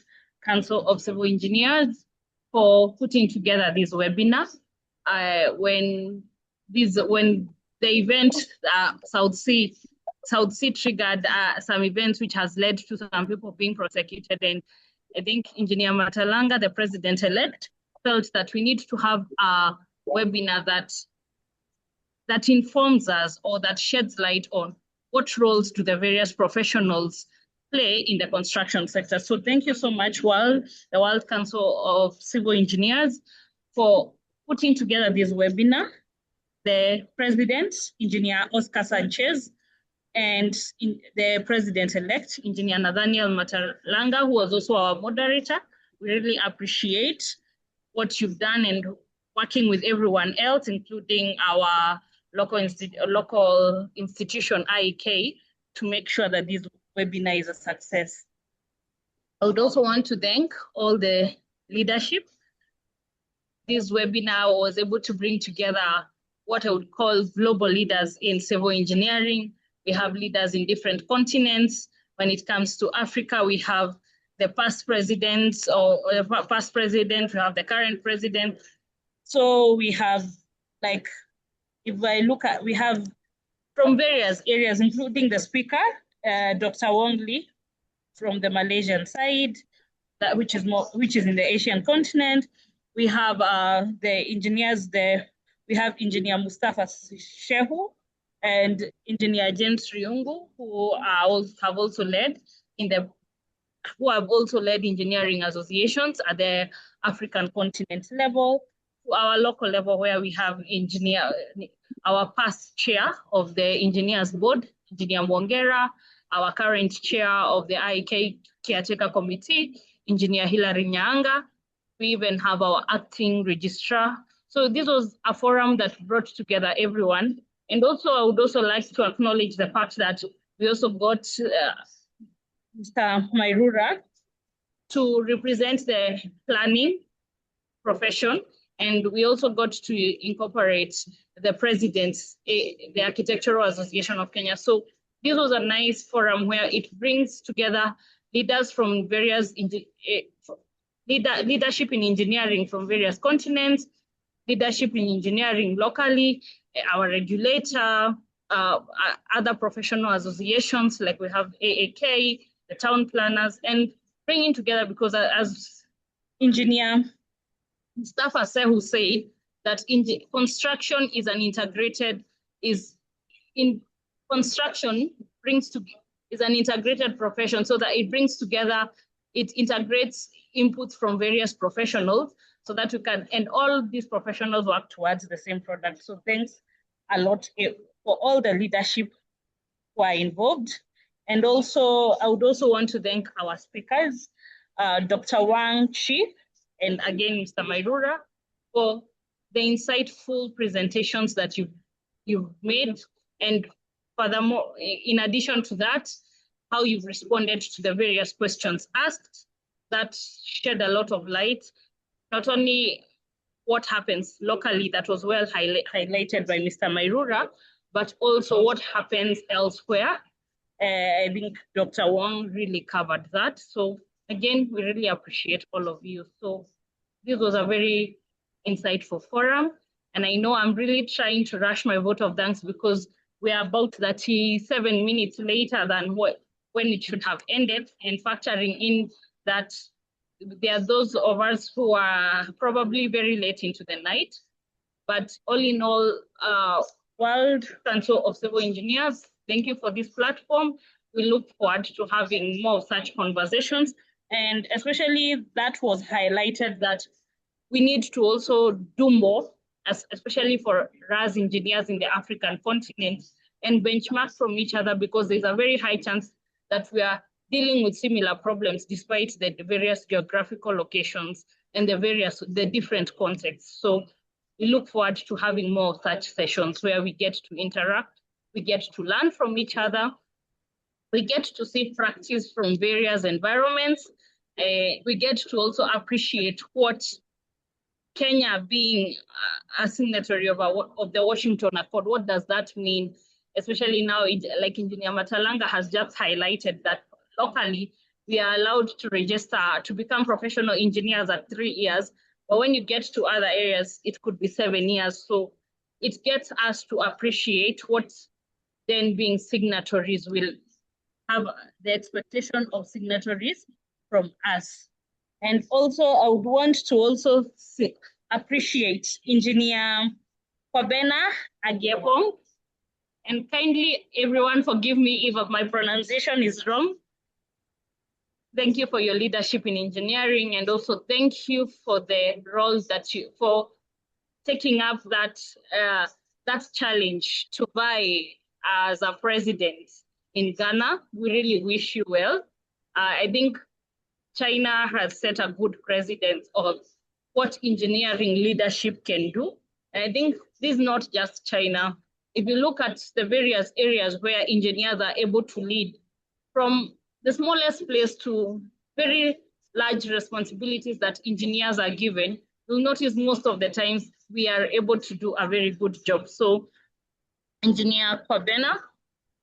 Council of Civil Engineers for putting together this webinar. When the event South Sea triggered some events which has led to some people being prosecuted, and I think Engineer Matalanga, the president-elect, felt that we need to have a webinar that informs us or that sheds light on what roles do the various professionals play in the construction sector. So thank you so much, the World Council of Civil Engineers, for putting together this webinar. The president, Engineer Oscar Sánchez, and the president-elect, Engineer Nathaniel Matalanga, who was also our moderator. We really appreciate what you've done and working with everyone else, including our local institution, IEK, to make sure that this webinar is a success. I would also want to thank all the leadership. This webinar was able to bring together what I would call global leaders in civil engineering. We have leaders in different continents. When it comes to Africa, we have the past presidents or past president, we have the current president. So we have, like, if I look at, we have from various areas, including the speaker, Dr. Wong from the Malaysian side, which is in the Asian continent. We have the engineers there. We have Engineer Mustafa Shehu and Engineer James Riungu, who have also led engineering associations at the African continent level, to our local level, where we have our past chair of the engineers board, Engineer Mwongera, our current chair of the IEK caretaker committee, Engineer Hilary Nyanga. We even have our acting registrar. So this was a forum that brought together everyone. And also, I would also like to acknowledge the fact that we also got Mr. Mairura to represent the planning profession. And we also got to incorporate the president, the Architectural Association of Kenya. So this was a nice forum where it brings together leaders from various, leadership in engineering from various continents, leadership in engineering locally, our regulator, other professional associations, like we have AAK, the town planners, and bringing together, because as Engineer Mustafa Shehu said, that construction is an integrated, is an integrated profession, so that it brings together, it integrates inputs from various professionals, so that we can, and all these professionals work towards the same product. So thanks a lot for all the leadership who are involved. And also, I would also want to thank our speakers, Dr. Wong, Chee, and again, Mr. Mairura, for the insightful presentations that you've made. And furthermore, in addition to that, how you've responded to the various questions asked, that shed a lot of light, not only what happens locally, that was well highlighted by Mr. Mairura, but also what happens elsewhere. I think Dr. Wong really covered that. So again, we really appreciate all of you. So this was a very insightful forum. And I know I'm really trying to rush my vote of thanks, because we are about 37 minutes later than when it should have ended, and factoring in that there are those of us who are probably very late into the night. But all in all, World Council of Civil Engineers, thank you for this platform. We look forward to having more such conversations. And especially that was highlighted that we need to also do more, especially for us engineers in the African continent, and benchmark from each other, because there's a very high chance that we are dealing with similar problems despite the various geographical locations and the different contexts. So we look forward to having more such sessions where we get to interact, we get to learn from each other, we get to see practice from various environments, we get to also appreciate what Kenya being a signatory of the Washington Accord, what does that mean? Especially now, like Engineer Matalanga has just highlighted, that locally we are allowed to register to become professional engineers at 3 years. But when you get to other areas, it could be 7 years. So it gets us to appreciate what then being signatories will have the expectation of signatories from us. And also, I would want to also appreciate Engineer Kwabena Agiepong. And kindly, everyone, forgive me if my pronunciation is wrong. Thank you for your leadership in engineering, and also thank you for the roles for taking up that challenge to vie as a president in Ghana. We really wish you well. I think China has set a good precedent of what engineering leadership can do. And I think this is not just China. If you look at the various areas where engineers are able to lead, from the smallest place to very large responsibilities that engineers are given, you'll notice most of the times we are able to do a very good job. So, Engineer Kwabena,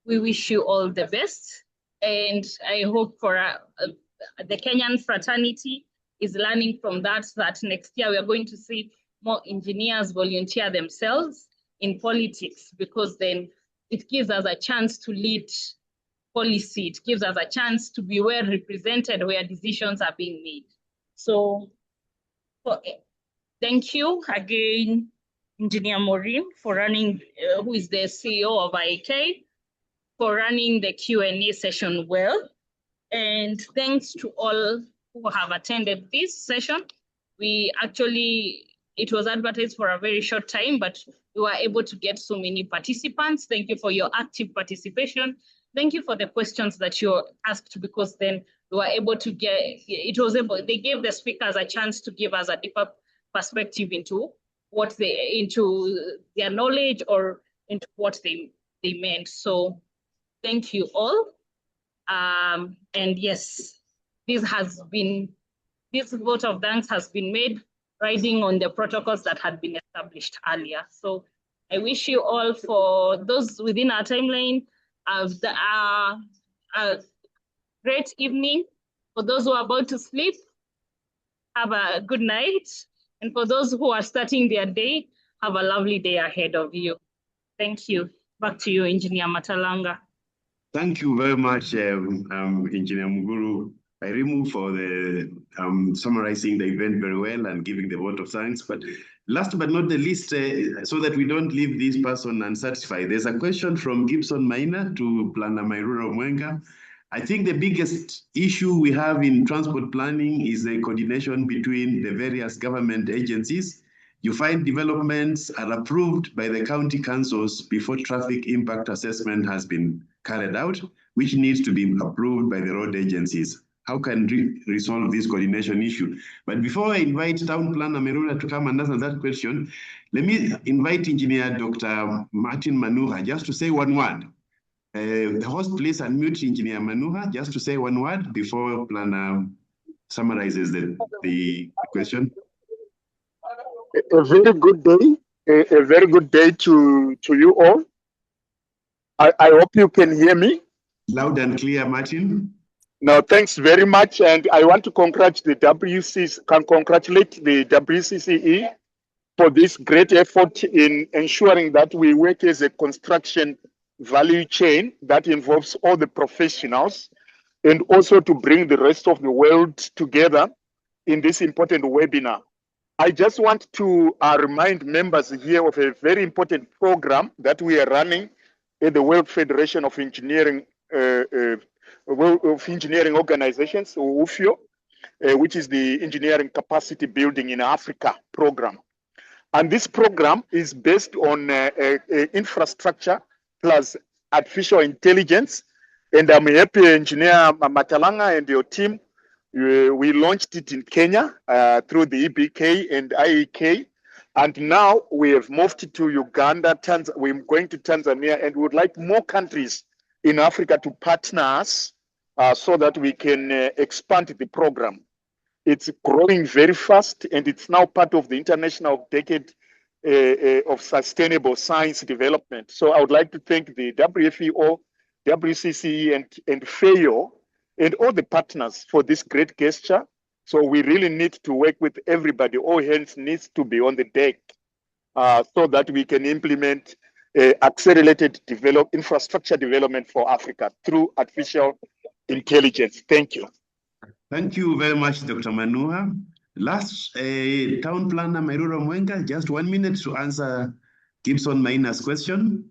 we wish you all the best. And I hope for the Kenyan fraternity is learning from that next year we are going to see more engineers volunteer themselves in politics, because then it gives us a chance to lead policy. It gives us a chance to be well represented where decisions are being made. So thank you again, Engineer Maureen, for running, who is the CEO of IK, for running the Q&A session well. And thanks to all who have attended this session. It was advertised for a very short time, but we were able to get so many participants. Thank you for your active participation. Thank you for the questions that you asked, because then we were able to they gave the speakers a chance to give us a deeper perspective into their knowledge or into what they meant. So thank you all. And yes, this vote of thanks has been made riding on the protocols that had been established earlier. So I wish you all, for those within our timeline, a great evening. For those who are about to sleep, have a good night. And for those who are starting their day, have a lovely day ahead of you. Thank you. Back to you, Engineer Matalanga. Thank you very much, Engineer Muguru. I remove for the summarizing the event very well and giving the vote of thanks. But last but not the least, so that we don't leave this person unsatisfied, there's a question from Gibson Maina to Planner Mairura Omwenga. I think the biggest issue we have in transport planning is the coordination between the various government agencies. You find developments are approved by the county councils before traffic impact assessment has been carried out, which needs to be approved by the road agencies. How can we resolve this coordination issue? But before I invite Town Planner Mairura to come and answer that question, let me invite Engineer Dr. Martin Manuha just to say one word. The host, please unmute Engineer Manuha just to say one word before Planner summarizes the question. A very good day, a very good day to you all. I hope you can hear me. Loud and clear, Martin. No, thanks very much. And I want to congratulate the WCCE for this great effort in ensuring that we work as a construction value chain that involves all the professionals, and also to bring the rest of the world together in this important webinar. I just want to remind members here of a very important program that we are running at the World Federation of Engineering Organizations, WFIO, which is the Engineering Capacity Building in Africa program. And this program is based on infrastructure plus artificial intelligence. And I'm happy, Engineer Matalanga and your team, we launched it in Kenya through the EBK and IEK. And now we have moved to Uganda, we're going to Tanzania, and we would like more countries in Africa to partner us so that we can expand the program. It's growing very fast, and it's now part of the International Decade of Sustainable Science Development. So I would like to thank the WFEO, WCCE, and FAO and all the partners for this great gesture. So we really need to work with everybody. All hands needs to be on the deck so that we can implement accelerated infrastructure development for Africa through artificial intelligence. Thank you. Thank you very much, Dr. Manua. Last town planner, Mairura Omwenga, just 1 minute to answer Gibson Maina's question.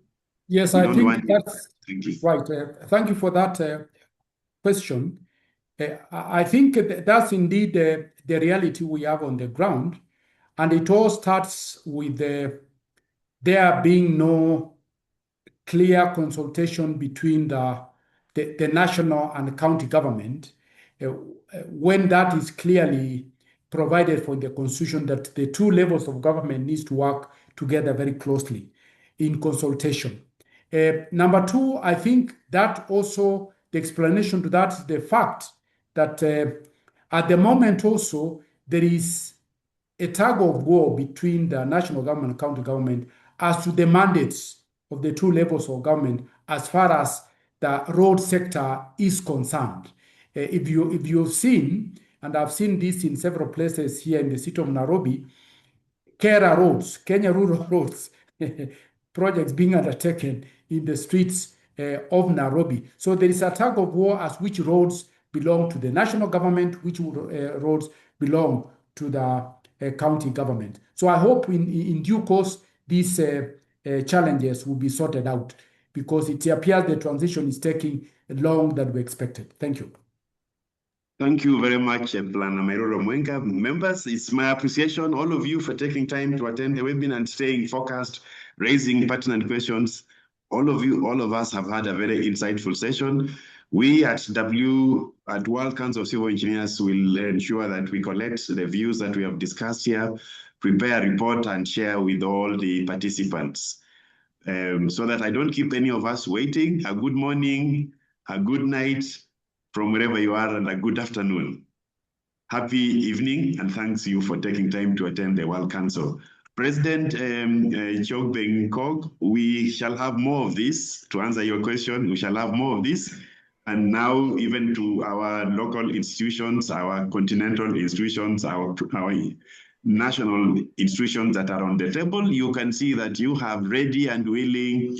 Yes, I think that's right. Thank you for that question. I think that's indeed the reality we have on the ground. And it all starts with there being no clear consultation between the national and the county government. When that is clearly provided for in the constitution, that the two levels of government needs to work together very closely in consultation. Number two, I think that also the explanation to that is the fact that at the moment also there is a tug of war between the national government and county government as to the mandates of the two levels of government as far as the road sector is concerned. If you've seen, and I've seen this in several places here in the city of Nairobi, Kenya rural roads, projects being undertaken in the streets of Nairobi. So there is a tug of war as which roads belong to the national government, which roads belong to the county government. So I hope in due course these challenges will be sorted out, because it appears the transition is taking longer than we expected. Thank you. Thank you very much, Planner Mairura Omwenga. Members, it's my appreciation, all of you, for taking time to attend the webinar and staying focused, raising pertinent questions. All of us have had a very insightful session. We at World Council of Civil Engineers will ensure that we collect the views that we have discussed here, prepare a report and share with all the participants. So that I don't keep any of us waiting. A good morning, a good night from wherever you are, and a good afternoon. Happy evening, and thanks you for taking time to attend the World Council. President Chogbeng Kog, we shall have more of this. To answer your question, we shall have more of this. And now, even to our local institutions, our continental institutions, our national institutions that are on the table, you can see that you have ready and willing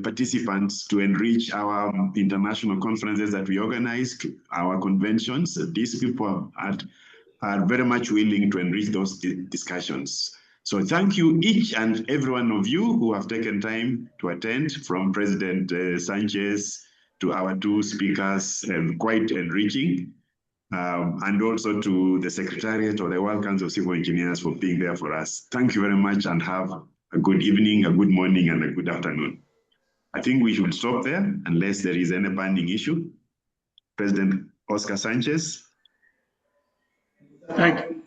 participants to enrich our international conferences that we organize, our conventions. These people are very much willing to enrich those discussions. So thank you each and every one of you who have taken time to attend, from President Sánchez to our two speakers, quite enriching. And also to the Secretariat of the World Council of Civil Engineers for being there for us. Thank you very much, and have a good evening, a good morning, and a good afternoon. I think we should stop there unless there is any pending issue. President Oscar Sánchez. Thank you.